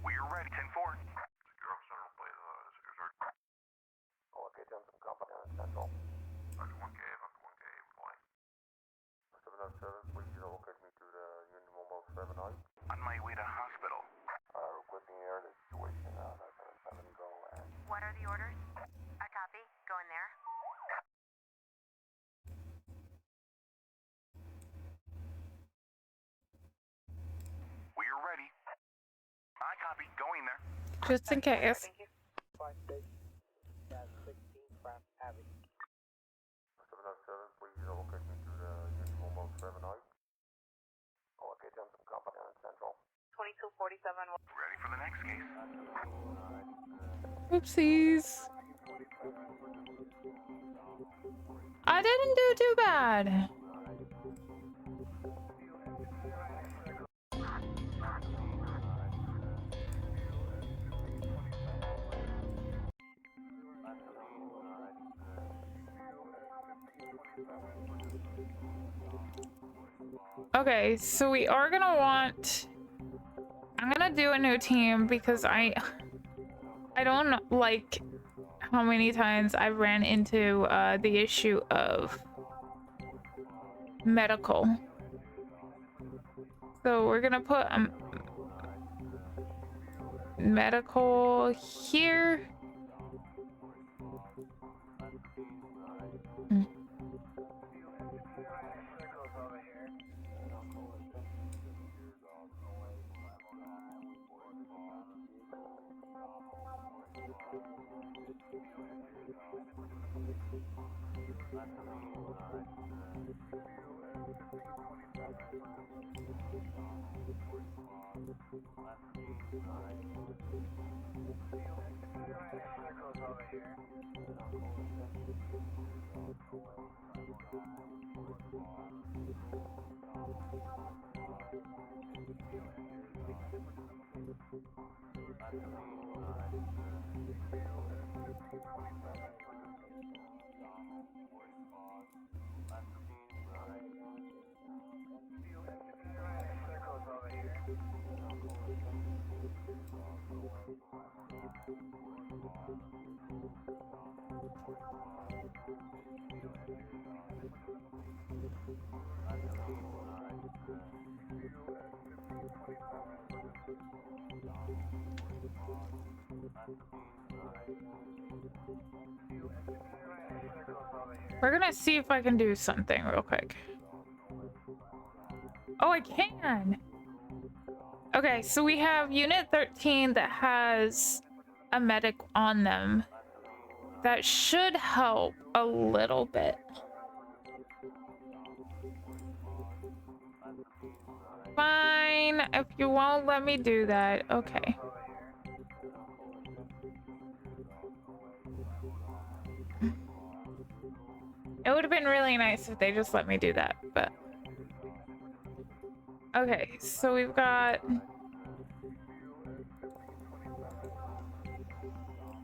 We are ready. 10-4. Secure officer, please, secure search. Okay, done some company on Central. After 1K, point. 707, please locate me to the unit mobile 79. On my way to hospital. Requesting air the situation, 7 go and... What are the orders? I copy. Go in there. We are ready. I copy. Going there. Just in case. 5-6-16 Craft Avenue. 707, please locate me to the unit mobile 79. Okay, done some company on Central. 2247. Ready for the next case. Oopsies. I didn't do too bad. Okay, so we are gonna want... I'm gonna do a new team because I don't like how many times I ran into the issue of medical. So we're gonna put medical here. We're gonna see if I can do something real quick. Oh, I can! Okay, so we have Unit 13 that has a medic on them. That should help a little bit. Fine, if you won't let me do that, okay. It would have been really nice if they just let me do that, but... Okay, so we've got...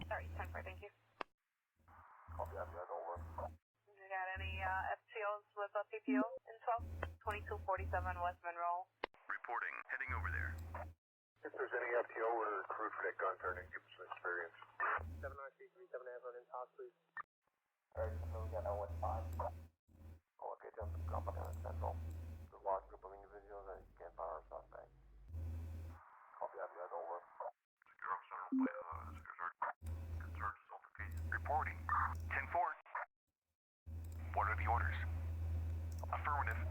Sorry, 10-4, thank you. You got any FTOs with a PPO in 12? 2247 West Monroe. Reporting. Heading over there. If there's any FTO or crew for that gun turning, give us some experience. 79337 Avalon in talk, please. Alright, so we got 015. Agent, Company Central. The large group of individuals that can't find our suspect. Copy that, guys, over. Secure Officer, please, secure search. Search altercation. Reporting. 10-4. What are the orders? Affirmative.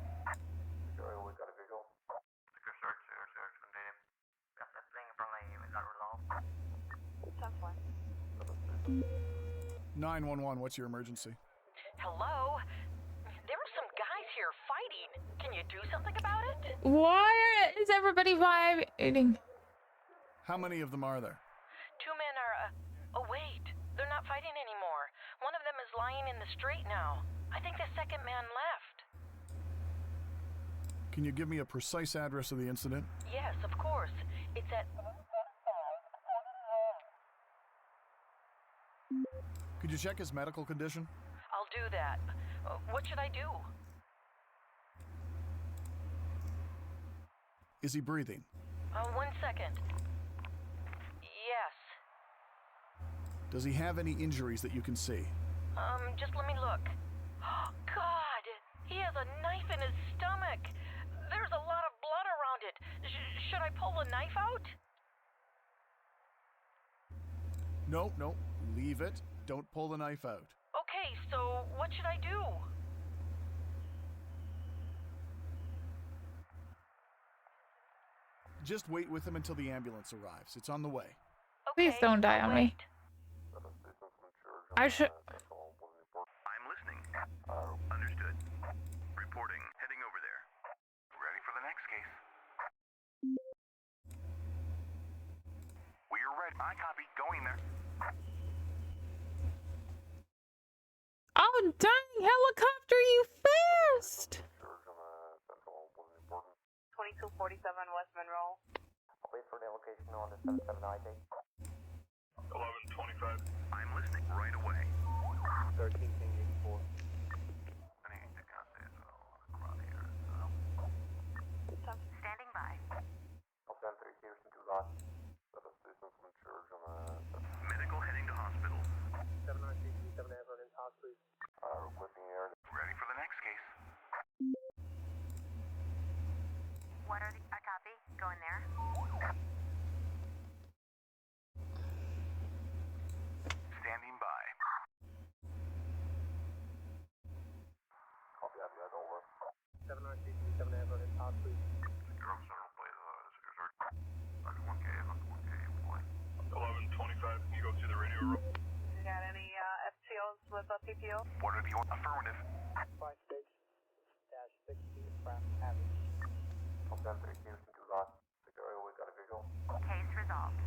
Secure, we got a visual. Secure search, contain. Got that thing from we got resolved. 10-4. 911, what's your emergency? Hello? There were some guys here fighting. Can you do something about it? Why is everybody vibrating? How many of them are there? 2 men are, oh wait, they're not fighting anymore. One of them is lying in the street now. I think the second man left. Can you give me a precise address of the incident? Yes, of course. It's at... Could you check his medical condition? I'll do that. What should I do? Is he breathing? 1 second. Yes. Does he have any injuries that you can see? Just let me look. Oh, God! He has a knife in his stomach. There's a lot of blood around it. Should I pull the knife out? No, no, leave it. Don't pull the knife out. Okay, so what should I do? Just wait with him until the ambulance arrives. It's on the way. Please don't die on me. I should. I'm listening. Understood. Reporting. Heading over there. Ready for the next case. We're ready. I copy. Going there. Oh, dang, helicopter, you fast! 2247 West Monroe. I'll wait for the location on the 779 date. 1125. I'm listening right away. 1384. Standing by. I'll send 3 Houston to Ross. Medical heading to hospital. 793 7 Everett hospital. Requesting air. Ready for the next case. What are the... I copy. Going there. Standing by. Copy that, guys, over. 793 7 Everett hospital. Secure Officer, please, secure search. Under 1K, under 1K, employee. 1125. Can you go to the radio room? You got any FTOs with a PPO? What are the orders? Affirmative. 56-60 Pratt Avenue. I'll send 3 Houston to Ross. Secure, we got a visual. Case resolved.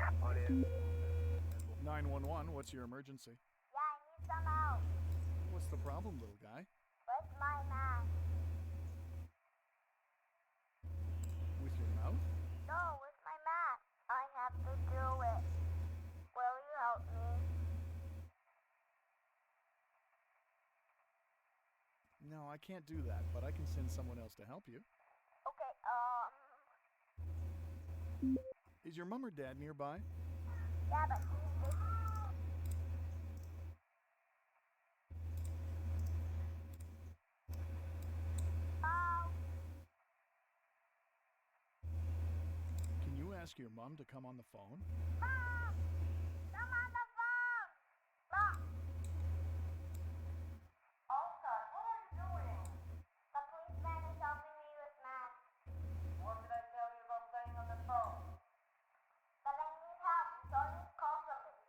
911, what's your emergency? Yeah, I need some help. What's the problem, little guy? Where's my mask? With your mouth? No, with my mask. I have to do it. Will you help me? No, I can't do that, but I can send someone else to help you. Okay, Is your mom or dad nearby? yeah, but he's busy. Can you ask your mom to come on the phone? Mom! Come on the phone! Mom! Oscar, what are you doing? The policeman is helping me with math. What did I tell you about staying on the phone? But I need help, so you need to call somebody.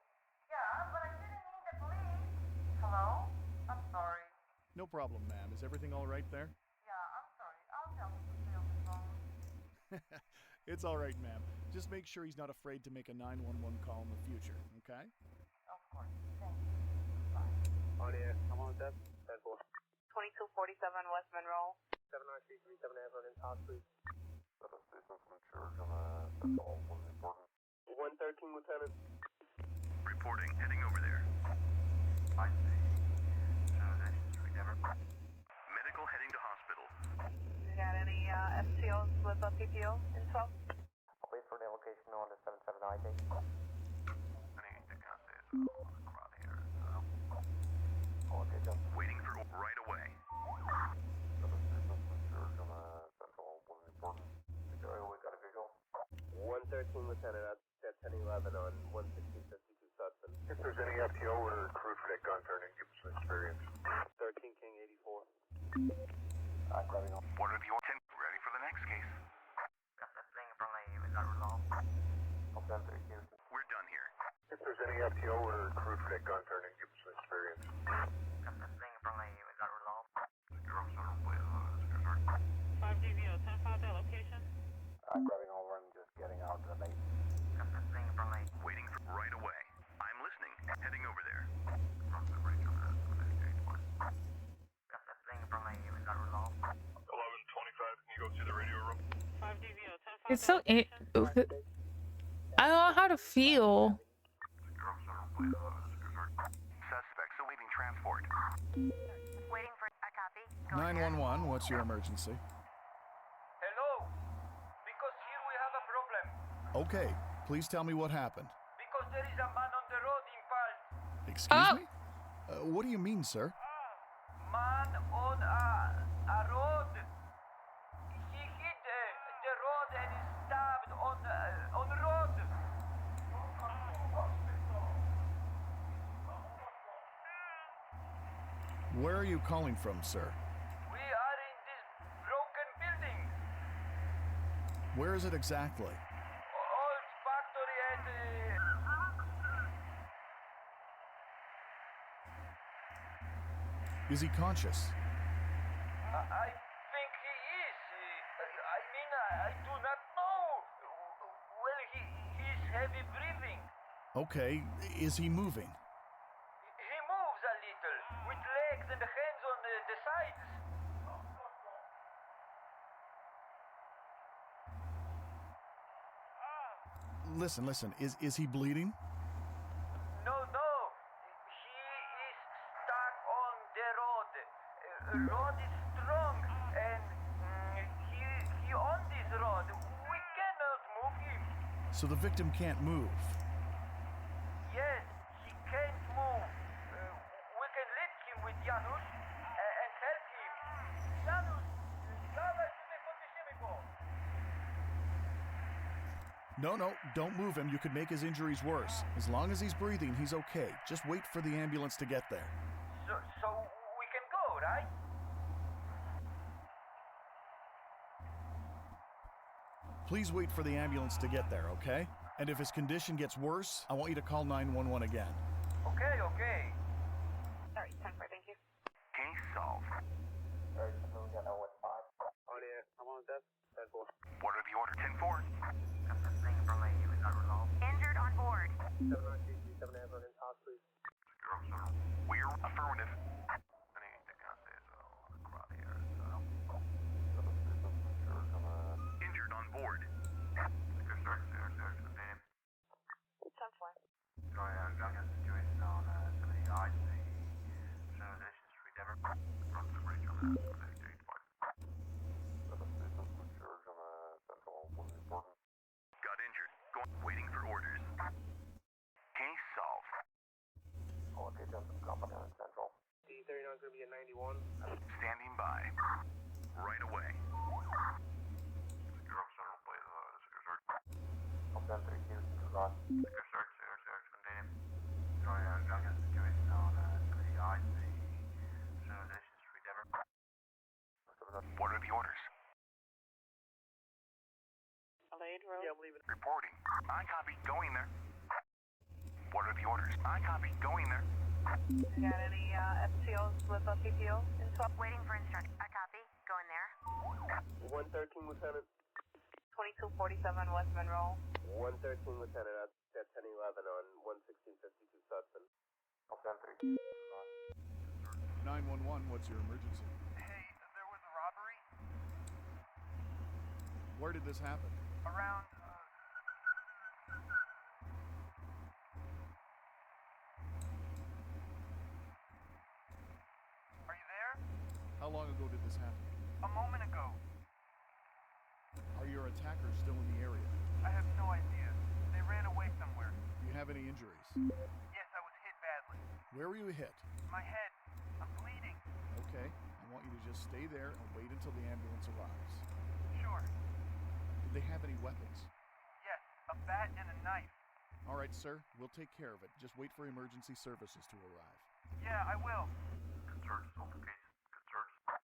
Yeah, but I didn't mean the police. Hello? I'm sorry. No problem, ma'am. Is everything all right there? Yeah, I'm sorry. I'll tell him to stay on the phone. It's all right, ma'am. Just make sure he's not afraid to make a 911 call in the future, okay? Of course. Thank you. Bye. On the air. I'm on that. 10-4. 2247 West Monroe. 793 7 Everett hospital. Assistance from church on the Central. 113, Lieutenant. Reporting. Heading over there. I see. Medical heading to hospital. You got any FTOs with a PPO info? I'll wait for the location on the 779 date. Waiting for right away. 1011 on 11652 Sutton. If there's any FTO order accrued for that gun turning, give us some experience. 13 King 84. Grabbing on. What are the order? Ready for the next case. Is that resolved? We're done here. If there's any FTO order accrued for that gun turning, give us some experience. Is that resolved? 5 DVO, 10-5 that location. Grabbing over and just getting out to the base. Waiting for right away. I'm listening. Heading over there. Is that resolved? 1125, can you go to the radio room? 5 DVO, 10-5 It's so. I don't know how to feel. Suspects awaiting transport. Waiting for a copy. 911, what's your emergency? Hello? Because here we have a problem. Okay, please tell me what happened. Because there is a man on the road impulse. Excuse me? What do you mean, sir? Man on a road. He hit the road and is stabbed on the road. Where are you calling from, sir? We are in this broken building. Where is it exactly? Old factory at... Is he conscious? I think he is. I mean, I do not know. Well, he's heavy breathing. Okay, is he moving? He moves a little, with legs and hands on the sides. Listen, is he bleeding? No. He is stuck on the road. Road is strong, and he on this road. We cannot move him. So the victim can't move. Yes, he can't move. We can lift him with Janusz and help him. Janusz, dawaj tutaj podniesiemy go. No, don't move him. You could make his injuries worse. As long as he's breathing, he's okay. Just wait for the ambulance to get there. So we can go, right? Please wait for the ambulance to get there, okay? And if his condition gets worse, I want you to call 911 again. Okay. Sorry, 10-4, thank you. Case solved. I'm on desk. 10-4. What are the order? 10-4. Is that resolved? Injured on board. 79337 ambulance, please. We're affirmative. Injured on board. 10-4. Got injured. Waiting for orders. Case solved. Okay, Johnson, company on Central. D39 is going to be at 91. Standing by. Right away. What are the orders? Alade Road. Yeah, I'm leaving. Reporting. I copy. Going there. What are the orders? I copy. Going there. Got any FTOs with a PTO? Waiting for instruction. I copy. Going there. 113, Lieutenant. 2247 West Monroe. 113, Lieutenant. That's 1011 on 11652 Sutton. 911, what's your emergency? Hey, there was a robbery Where did this happen? around... Are you there? How long ago did this happen? A moment ago. Are your attackers still in the area? I have no idea. They ran away somewhere. Do you have any injuries? Yes, I was hit badly. Where were you hit? My head. I'm bleeding. Okay, I want you to just stay there and wait until the ambulance arrives. Sure. Did they have any weapons? Yes, a bat and a knife. All right, sir. We'll take care of it. Just wait for emergency services to arrive. Yeah, I will. Good search, altercation. Good search.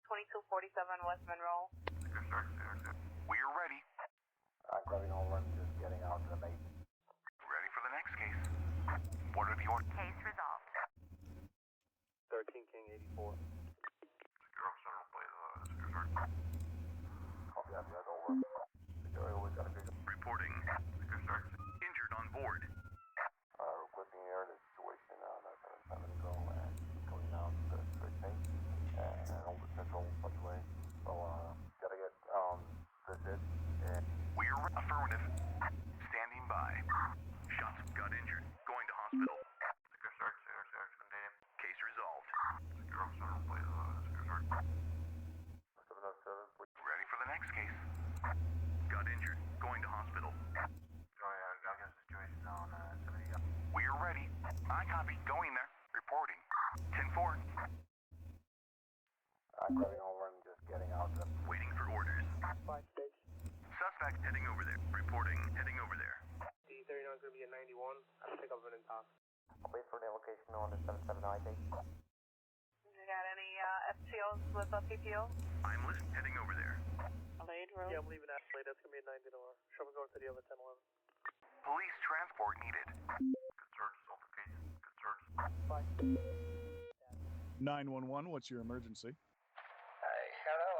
2247 West Monroe. Good search, intercept. We're ready. Grabbing over and just getting out to the base. Ready for the next case. What are the orders? Case resolved. 13 King 84. Secure officer, play the secure search. Copy that, red over. Secure, we got a big... Reporting. Secure search. Injured on board. Requesting air the situation on 77 go and going out the straight pace and on the central subway. So, gotta get, this and... We're affirmative. Standing by. Shots got injured. Going to hospital. Secure search, contained. Case resolved. Secure officer, play the secure search. 707, please. Ready for the next case. Got injured. Going to hospital. I guess situation on 70. We're ready. I copy. Going there. Reporting. 10-4. Grabbing over and just getting out to the... Waiting for orders. 5 stage. Suspect heading over there. Reporting. Heading over there. D39 is going to be a 91. I think I've been in talks. I'll wait for the location on the 779 date. You got any FTOs with a PPO? I'm listening. Heading over there. Lade Road. Yeah, I'm leaving Ashley. That's going to be a 90 door. Shall we go to the other 1011? Police transport needed. Good search. Altercation. Good search. 911, what's your emergency? Hello,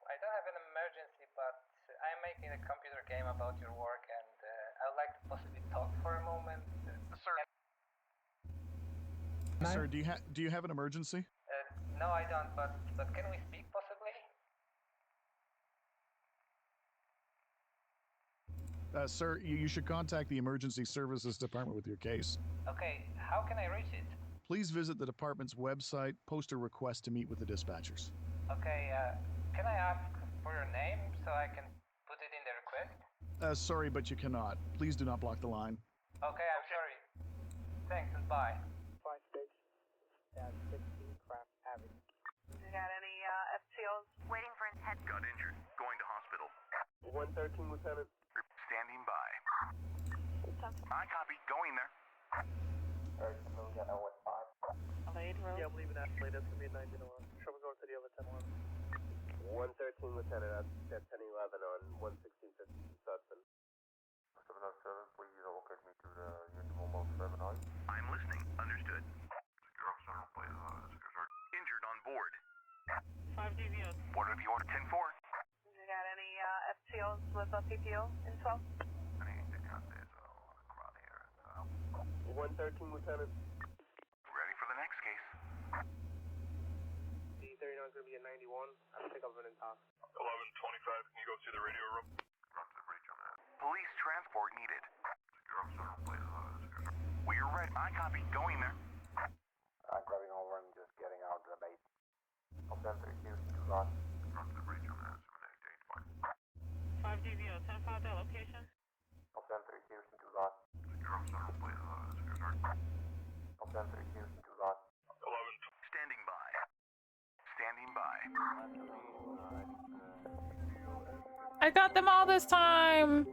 I don't have an emergency, but I'm making a computer game about your work, and I would like to possibly talk for a moment. Sir. Sir, do you have an emergency? No, I don't, but can we speak possibly? Sir, you should contact the Emergency Services Department with your case. Okay, how can I reach it? Please visit the department's website, post a request to meet with the dispatchers. Okay, can I ask for your name so I can put it in the request? Sorry, but you cannot. Please do not block the line. Okay, I'm sorry. Thanks and bye. 5 stage. 16 Craft Avenue. You got any FTOs? Waiting for his head. Got injured. Going to hospital. 113, Lieutenant. Standing by. I copy. Going there. We got 015. Lade Road. Yeah, I'm leaving Ashley. That's going to be a 90 door. Shall we go to the other 1011? 113, Lieutenant. That's 1011 on 11650 Sutton. 707, please locate me to the unit mobile 79. I'm listening. Understood. Secure officer, play the secure search. Injured on board. 5 DVOs. What are the order? 10-4. You got any FTOs with a PPO info? Anything out there, so crowd here. 113, Lieutenant. Ready for the next case. D39 is going to be a 91. I think I've been in talks. 1125, can you go see the radio room? Run to the breach on that. Police transport needed. Secure officer, play the secure search. We're ready. I copy. Going there. Grabbing over and just getting out to the base. I'll send 3 Houston to Rock. Run to the breach on that. 788. 5 DVOs. 10-5 that location. I'll send 3 Houston to Rock. Secure officer, play the secure search. I'll send 3 Houston to Rock. 11. Standing by. Standing by. I got them all this time.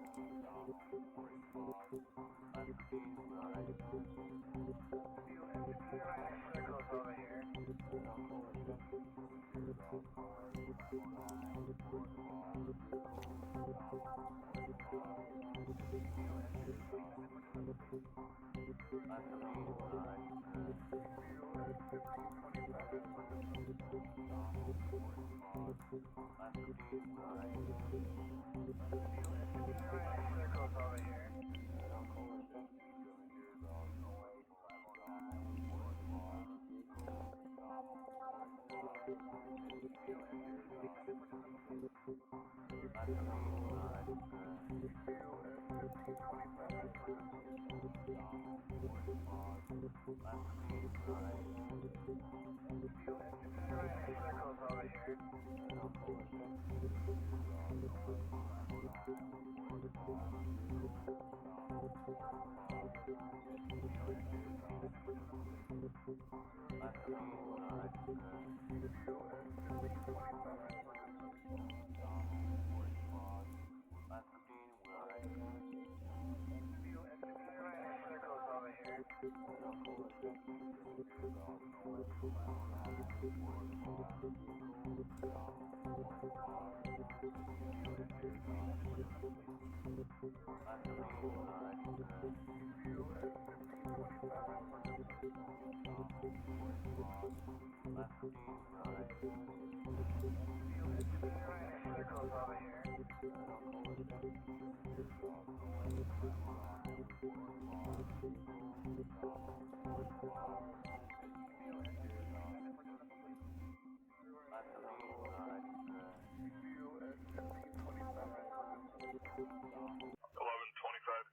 Can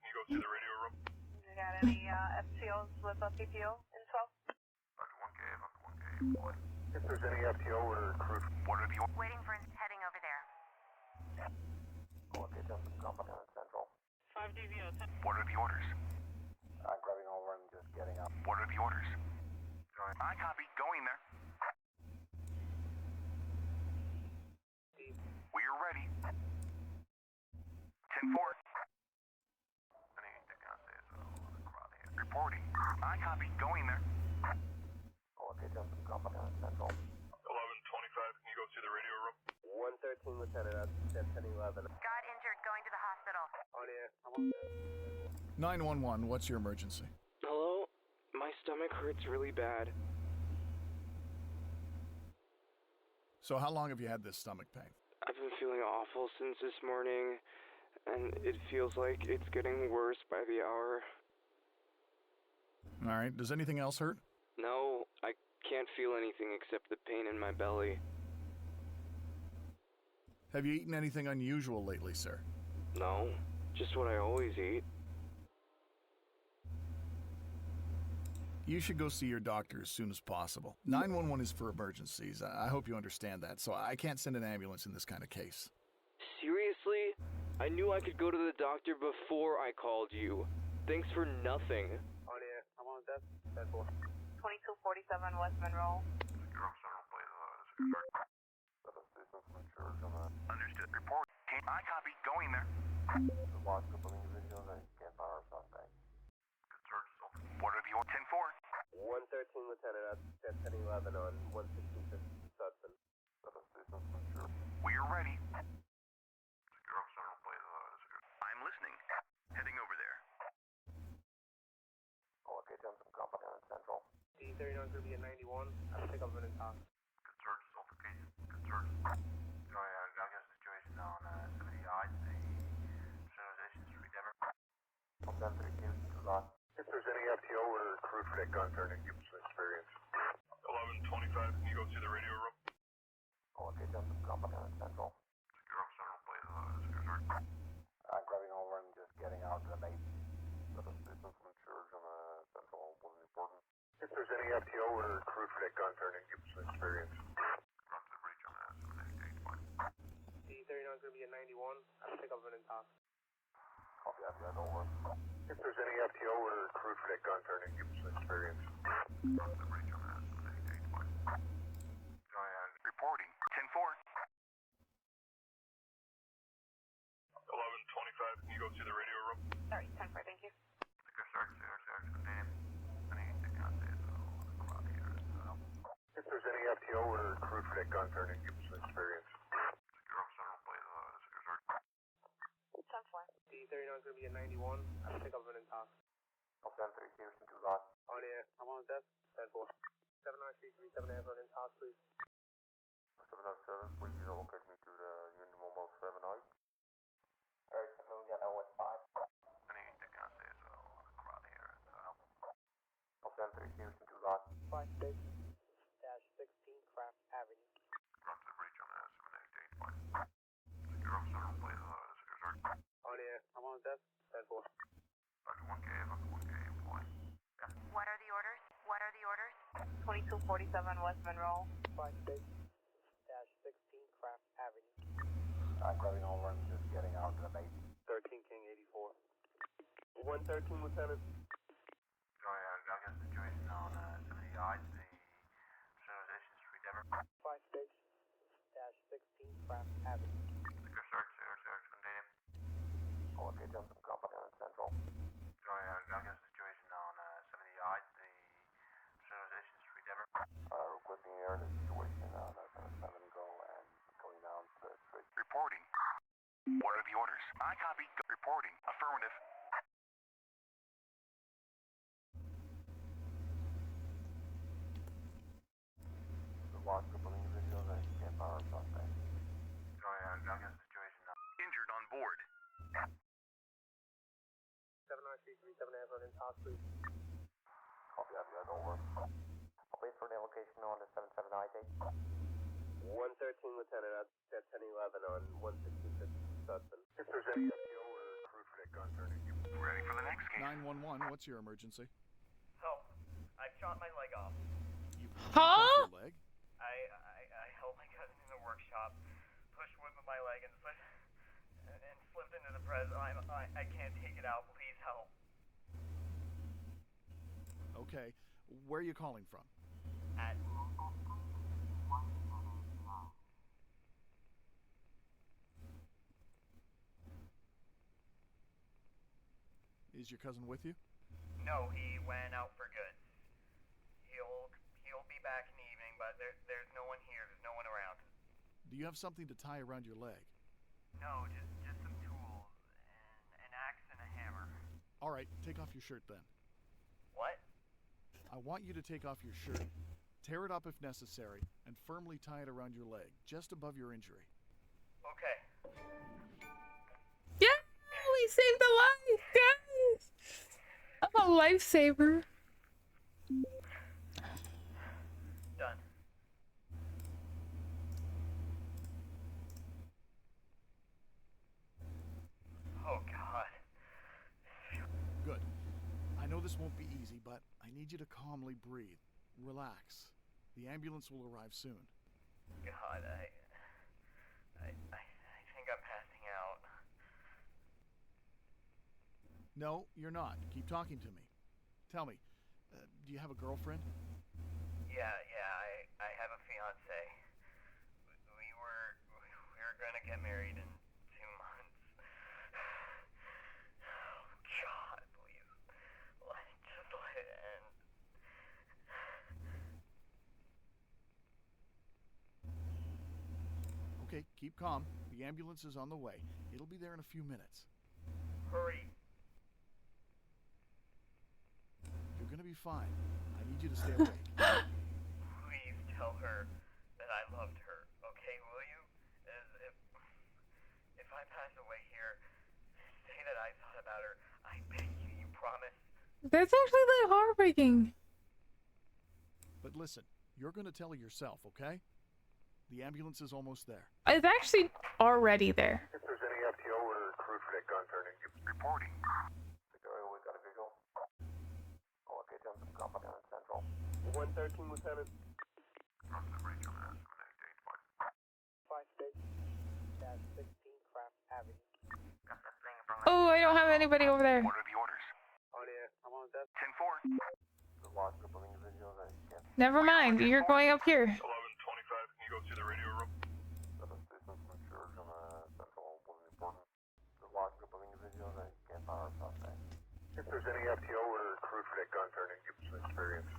you go to the radio room? You got any FTOs with a PPO info? If there's any FTO or crew, what are the orders? Waiting for heading over there. Okay, Justin, company on Central. 5 DVO. What are the orders? I'm grabbing over and just getting up. What are the orders? I copy. Going there. We are ready. 10-4. Reporting. I copy. Going there. Okay, Justin, company on Central. 1125, can you go to the radio room? 113, Lieutenant, that's 10-11. Got injured, going to the hospital. On air. 911, what's your emergency? Hello? My stomach hurts really bad. So how long have you had this stomach pain? I've been feeling awful since this morning, and it feels like it's getting worse by the hour. All right, does anything else hurt? No, I can't feel anything except the pain in my belly. Have you eaten anything unusual lately, sir? No, just what I always eat. You should go see your doctor as soon as possible. 911 is for emergencies. I hope you understand that, so I can't send an ambulance in this kind of case. Seriously? I knew I could go to the doctor before I called you. Thanks for nothing. On air. I'm on death. 10-4. 2247 West Monroe. Understood. Report. I copy. Going there. Lost a couple individuals. I can't fire our suspect. What are the orders? 10-4. 113, Lieutenant, that's 10-11 on 116th Sudson. We are ready. I'm listening. Heading over there. Okay, Johnson, company on Central. D39 is going to be at 91. I'll pick up an talk. Good search, altercation. Good search. I got a situation on 70I. The Civilization Street, Denver. If there's any FTO or crew for that gun turning, give us some experience. 1125, can you go to the radio room? Okay, Johnson, company on Central. I'm grabbing over and just getting out to the base. If there's any FTO or crew for that gun turning, give us some experience. D39 is going to be at 91. I'll pick up an talk. Copy that, over. If there's any FTO or crew for that gun turning, give us some experience. Reporting. 10-4. 1125, can you go to the radio room? Sorry, 10-4, thank you. If there's any FTO or crew for that gun turning, give us some experience. 10-4. D39 is going to be at 91. I'll pick up an talk. Okay, 3 Houston, 2 lots. On air. I'm on death. 10-4. 79337 Amber in talk, please. 707, please locate me to the Union Mobile 7 8. Alright, so we got that with 5. Okay, 3 Houston, 2 lots. 56-16 Craft Avenue. On air. I'm on death. 10-4. What are the orders? What are the orders? 2247 West Monroe. 56-16 Craft Avenue. I'm grabbing over and just getting out to the base. 13 King 84. 113, Lieutenant. I got a situation on 70I. The Civilization Street, Denver. 56-16 Craft Avenue. Good search, continue. Okay, Johnson, company on Central. I got a situation on 70I. What are the orders? I copy. Reporting. Affirmative. The lost group of individuals that can't power suspect. I guess the situation now. Injured on board. 79337 Avalon in talk, please. Copy that, that don't work. I'll wait for an allocation on the 779 113, Lieutenant, at 1011 on 11650 Sutton. If there's any FTO or crew for that gun turning, you Ready for the next case. 911, what's your emergency? So, I shot my leg off. You Huh? off your leg? I held my cousin in the workshop, pushed wood with my leg, and slipped into the press. I can't take it out. Please help. Okay, where are you calling from? At Is your cousin with you? No, he went out for good. He'll be back in the evening, but there's no one here. There's no one around. Do you have something to tie around your leg? No, just some tools, an axe and a hammer. All right, take off your shirt then. What? I want you to take off your shirt, tear it up if necessary, and firmly tie it around your leg, just above your injury. Okay. Yeah, we saved a life, guys. I'm a lifesaver. Done. Oh, God. Good. I know this won't be easy, but I need you to calmly breathe. Relax. The ambulance will arrive soon. God, I think I'm passing out. No, you're not. Keep talking to me. Tell me, do you have a girlfriend? Yeah, I have a fiance. We were gonna get married in 2 months. Oh, God, please. Just let it end. Okay, keep calm. The ambulance is on the way. It'll be there in a few minutes. Hurry. You're gonna be fine. I need you to stay awake. Please tell her that I loved her, okay, will you? If I pass away here, say that I thought about her. I beg you, you promise? That's actually like heartbreaking. But listen, you're gonna tell her yourself, okay? The ambulance is almost there. It's actually already there. If there's any FTO or crew for that gun turning, you Reporting. we got a visual. Oh, okay, jump to company on Central. 113, Lieutenant. Trust the range on that. 56-16 Craft Avenue. Oh, I don't have anybody over there. What are the orders? Oh, yeah, I'm on desk. 10-4. The lost group of individuals that can't. Never mind, you're going up here. 1125, can you go to the radio room? The assistance from Church on Central was important. The lost group of individuals that can't power suspect. If there's any FTO or crew for that gun turning, give us some experience.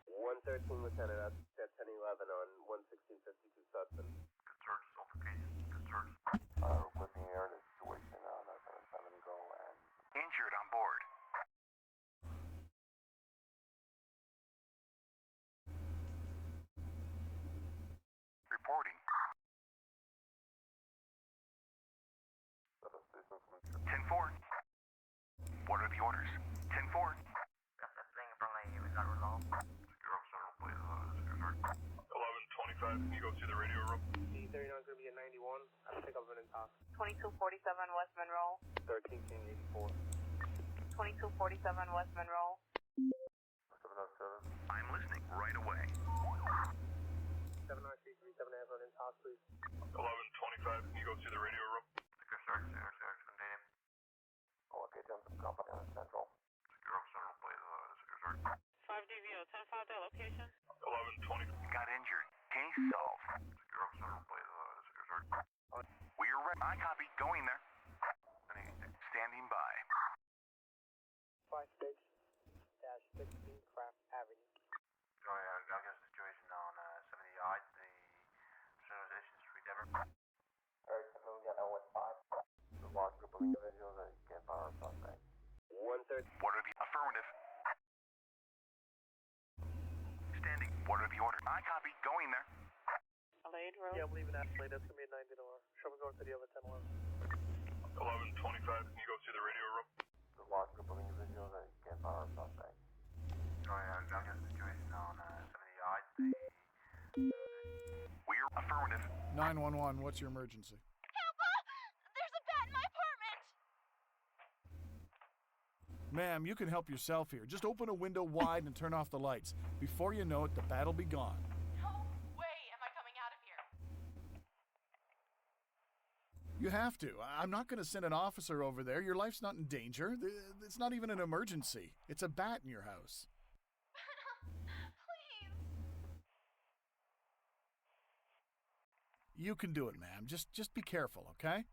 113, Lieutenant, at 1011 on 11652 Sutton. Good search. Altercation. Good search. Requesting air the situation on 77 go and. Injured on board. Reporting. 10-4. What are the orders? 10-4. Got that thing from you. Is that resolved? Secure officer, please. 1125, can you go to the radio room? D39 is going to be at 91. I'll pick up an talk. 2247 West Monroe. 1384. 2247 West Monroe. 707. I'm listening right away. 79337 Avalon in talk, please. 1125, can you go to the radio room? Secure search. Contain him. Oh, okay, jump to company on Central. Secure officer, please. Secure search. 5DVO, 10-5 that location. 1120. Got injured. Case solved. Secure officer, please. Secure search. We're ready. I copy. Going there. Standing by. 56-16 Craft Avenue. I got a situation on 70 yards. The Civilization Street, Denver. Alright, so we got 015. Adelaide Road. Yeah, I'm leaving Adelaide. That's gonna be a 90 door. Show me going to the other 1011. 1125, can you go to the radio room? The lost group of individuals that can't power our suspect. Oh yeah, I got a situation on 70 yards. We're affirmative. 911, what's your emergency? There's a bat in my apartment! Ma'am, you can help yourself here. Just open a window wide and turn off the lights. Before you know it, the bat'll be gone. No way am I coming out of here. You have to. I'm not going to send an officer over there. Your life's not in danger. It's not even an emergency. It's a bat in your house. Please! You can do it, ma'am. Just be careful, okay?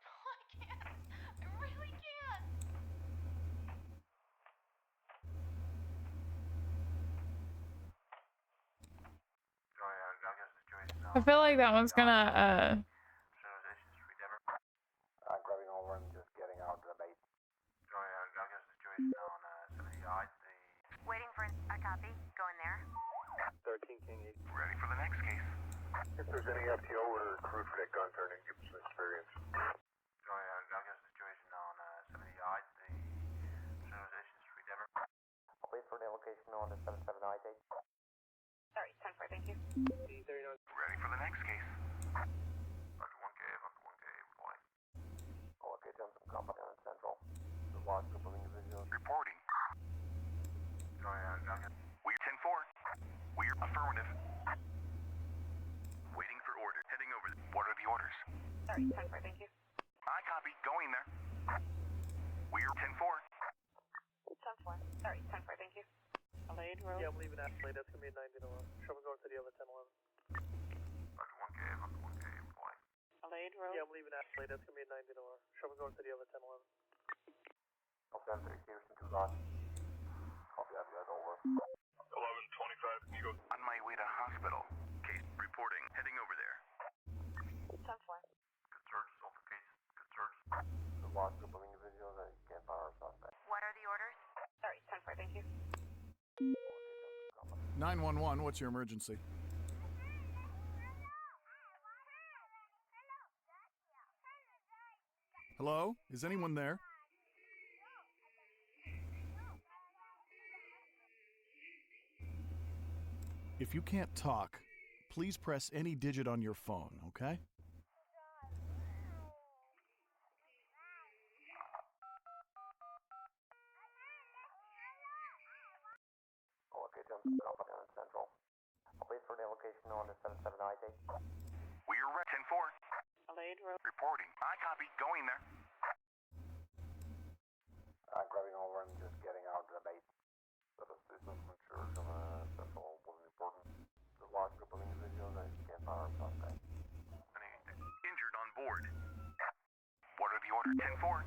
No, I can't. I really can't. Oh yeah, I got a situation on I feel like that one's gonna I'm grabbing over and just getting out of the base. Oh yeah, I got a situation on 70 yards. Waiting for a copy. Going there. 13 King 8. Ready for the next case. If there's any FTO or recruit for that gun turning, give us some experience. Oh yeah, I got a situation on 70 yards. Civilization Street, Denver. I'll wait for the location on the 779 date. Sorry, 10-4, thank you. Ready for the next case. After 1K, boy. I'll get them some company on Central. The lost group of individuals. Reporting. Oh yeah, I got We're 10-4. We're affirmative. Waiting for order. Heading over. What are the orders? Sorry, 10-4, thank you. I copy. Going there. We're 10-4. 10-4. Sorry, 10-4, thank you. Adelaide Road. Yeah, I'm leaving Adelaide. That's gonna be a 90 door. Show me going to the other 1011. After 1K, boy. Adelaide Road. Yeah, I'm leaving Adelaide. That's gonna be a 90 door. Show me going to the other 1011. I'll send 3 Houston to Ross. Copy that, guys, over. 1125, can you go? On my way to hospital. Case reporting. Heading over there. 10-4. Good search. Solve the case. Good search. The lost group of individuals that can't power our suspect. What are the orders? Sorry, 10-4, thank you. 911, what's your emergency? Hello? Is anyone there? If you can't talk, please press any digit on your phone, okay? I'll get them some company on Central. I'll wait for the location on the 779 date. We're ready. 10-4. Adelaide Road. Reporting. I copy. Going there. I'm grabbing over and just getting out of the base. The assistance from church on the Central was important. The lost group of individuals that can't power our suspect. Injured on board. What are the orders? 10-4.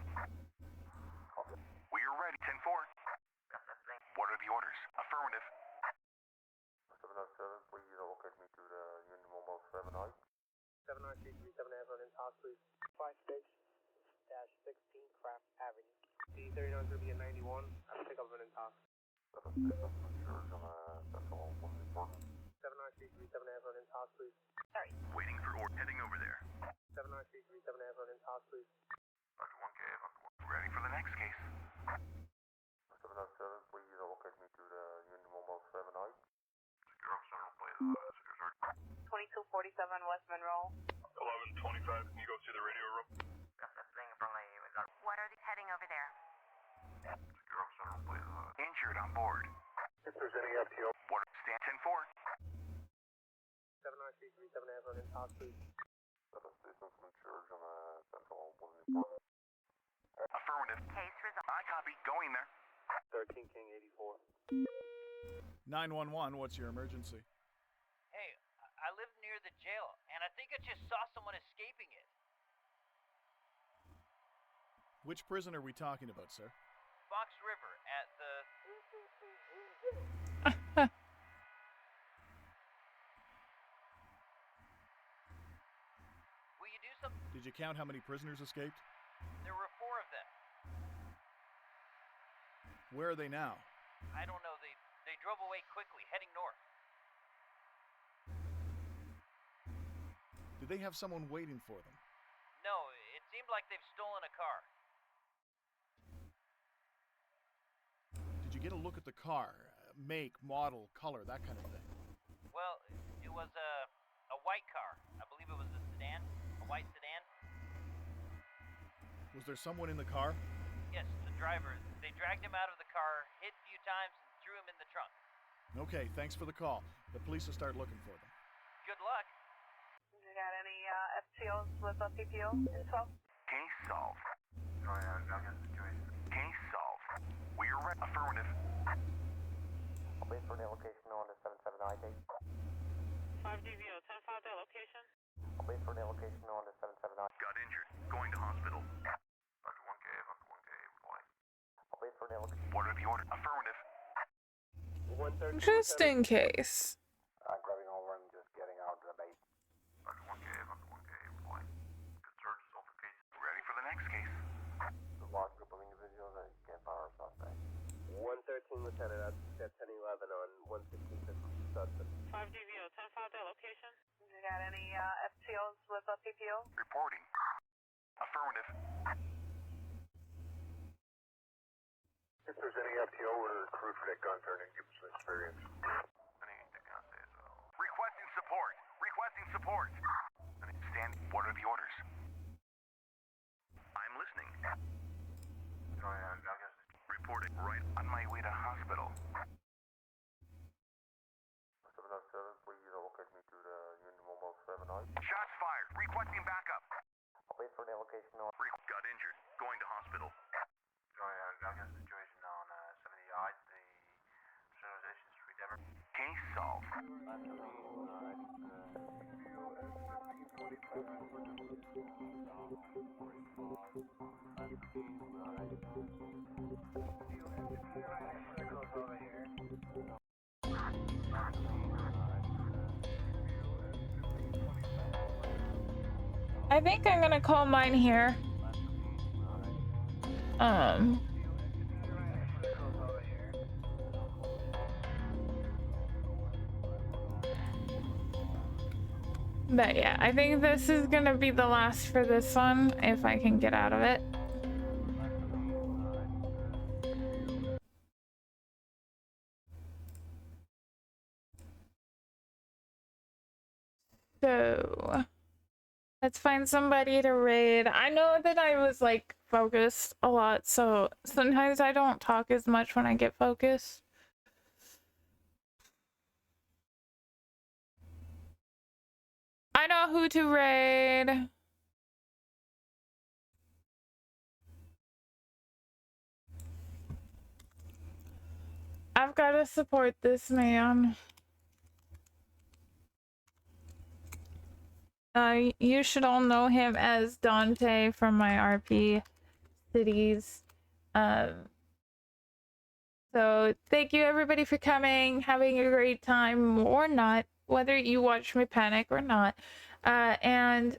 We're ready. 10-4. What are the orders? Affirmative. 707, please locate me to the Union Mobile 79. 79337 Everton House, please. 56-16 Craft Avenue. D39 is gonna be a 91. I'll pick up Vernon House. The assistance from church on the Central was important. 79337 Everton House, please. Sorry. Waiting for order. Heading over there. 79337 Everton House, please. After 1K, ready for the next case. 707, please locate me to the Union Mobile 79. Secure up Central, please. 2247 West Monroe. 1125, can you go to the radio room? What are the heading over there? Secure up Central, please. Injured on board. If there's any FTO. What? Stand 10-4. 79337 Everton House, please. The assistance from church on the Central was important. Affirmative. Case resolved. I copy. Going there. 13 King 84. 911, what's your emergency? Hey, I live near the jail, and I think I just saw someone escaping it. Which prison are we talking about, sir? Fox River at the... Will you do something? Did you count how many prisoners escaped? There were 4 of them. Where are they now? I don't know. They drove away quickly, heading north. Did they have someone waiting for them? No, it seemed like they've stolen a car. Did you get a look at the car? Make, model, color, that kind of thing? Well, it was a white car. I believe it was a sedan. A white sedan. Was there someone in the car? Yes, the driver. They dragged him out of the car, hit a few times, and threw him in the trunk. Okay, thanks for the call. The police will start looking for them. Good luck. You got any FTOs with PPO info? Case solved. Oh yeah, I got the situation. Case solved. We are ready. Affirmative. I'll wait for the location on the 779 case. 5 DVO, 10-5 that location. I'll wait for the location on the 779. Got injured. Going to hospital. Dr. 1K, Dr. 1K, boy. I'll wait for the location. What are the order? Affirmative. 113. Just in case. I'm grabbing over and just getting out of the base. Dr. 1K, Dr. 1K, boy. Good search, assault case. Ready for the next case. The large group of individuals that can't find our suspect. 113, Lieutenant, that's 1011 on 165th suspect. 5 DVO, 10-5 that location. You got any FTOs with PPO? Reporting. Affirmative. If there's any FTO order accrued for that gun turning, give us some experience. Requesting support. Requesting support. Stand. What are the orders? I'm listening. Oh yeah, I guess. Reporting. Right on my way to hospital. 707, please locate me to the unit mobile 79. Shots fired. Requesting backup. I'll wait for the location on. Got injured. Going to hospital. Oh yeah, I got a situation on 70I. The Civilization Street Ever. Case solved. I think I'm gonna call mine here. But yeah, I think this is gonna be the last for this one, if I can get out of it. So let's find somebody to raid. I know that I was like focused a lot, so sometimes I don't talk as much when I get focused. I know who to raid. I've got to support this man. You should all know him as Dante from my RP cities. So thank you everybody for coming, having a great time or not, whether you watch me panic or not. And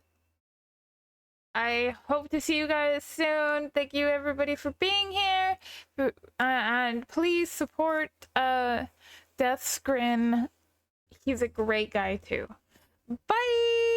I hope to see you guys soon. Thank you everybody for being here. And please support Death's Grin. He's a great guy too. Bye!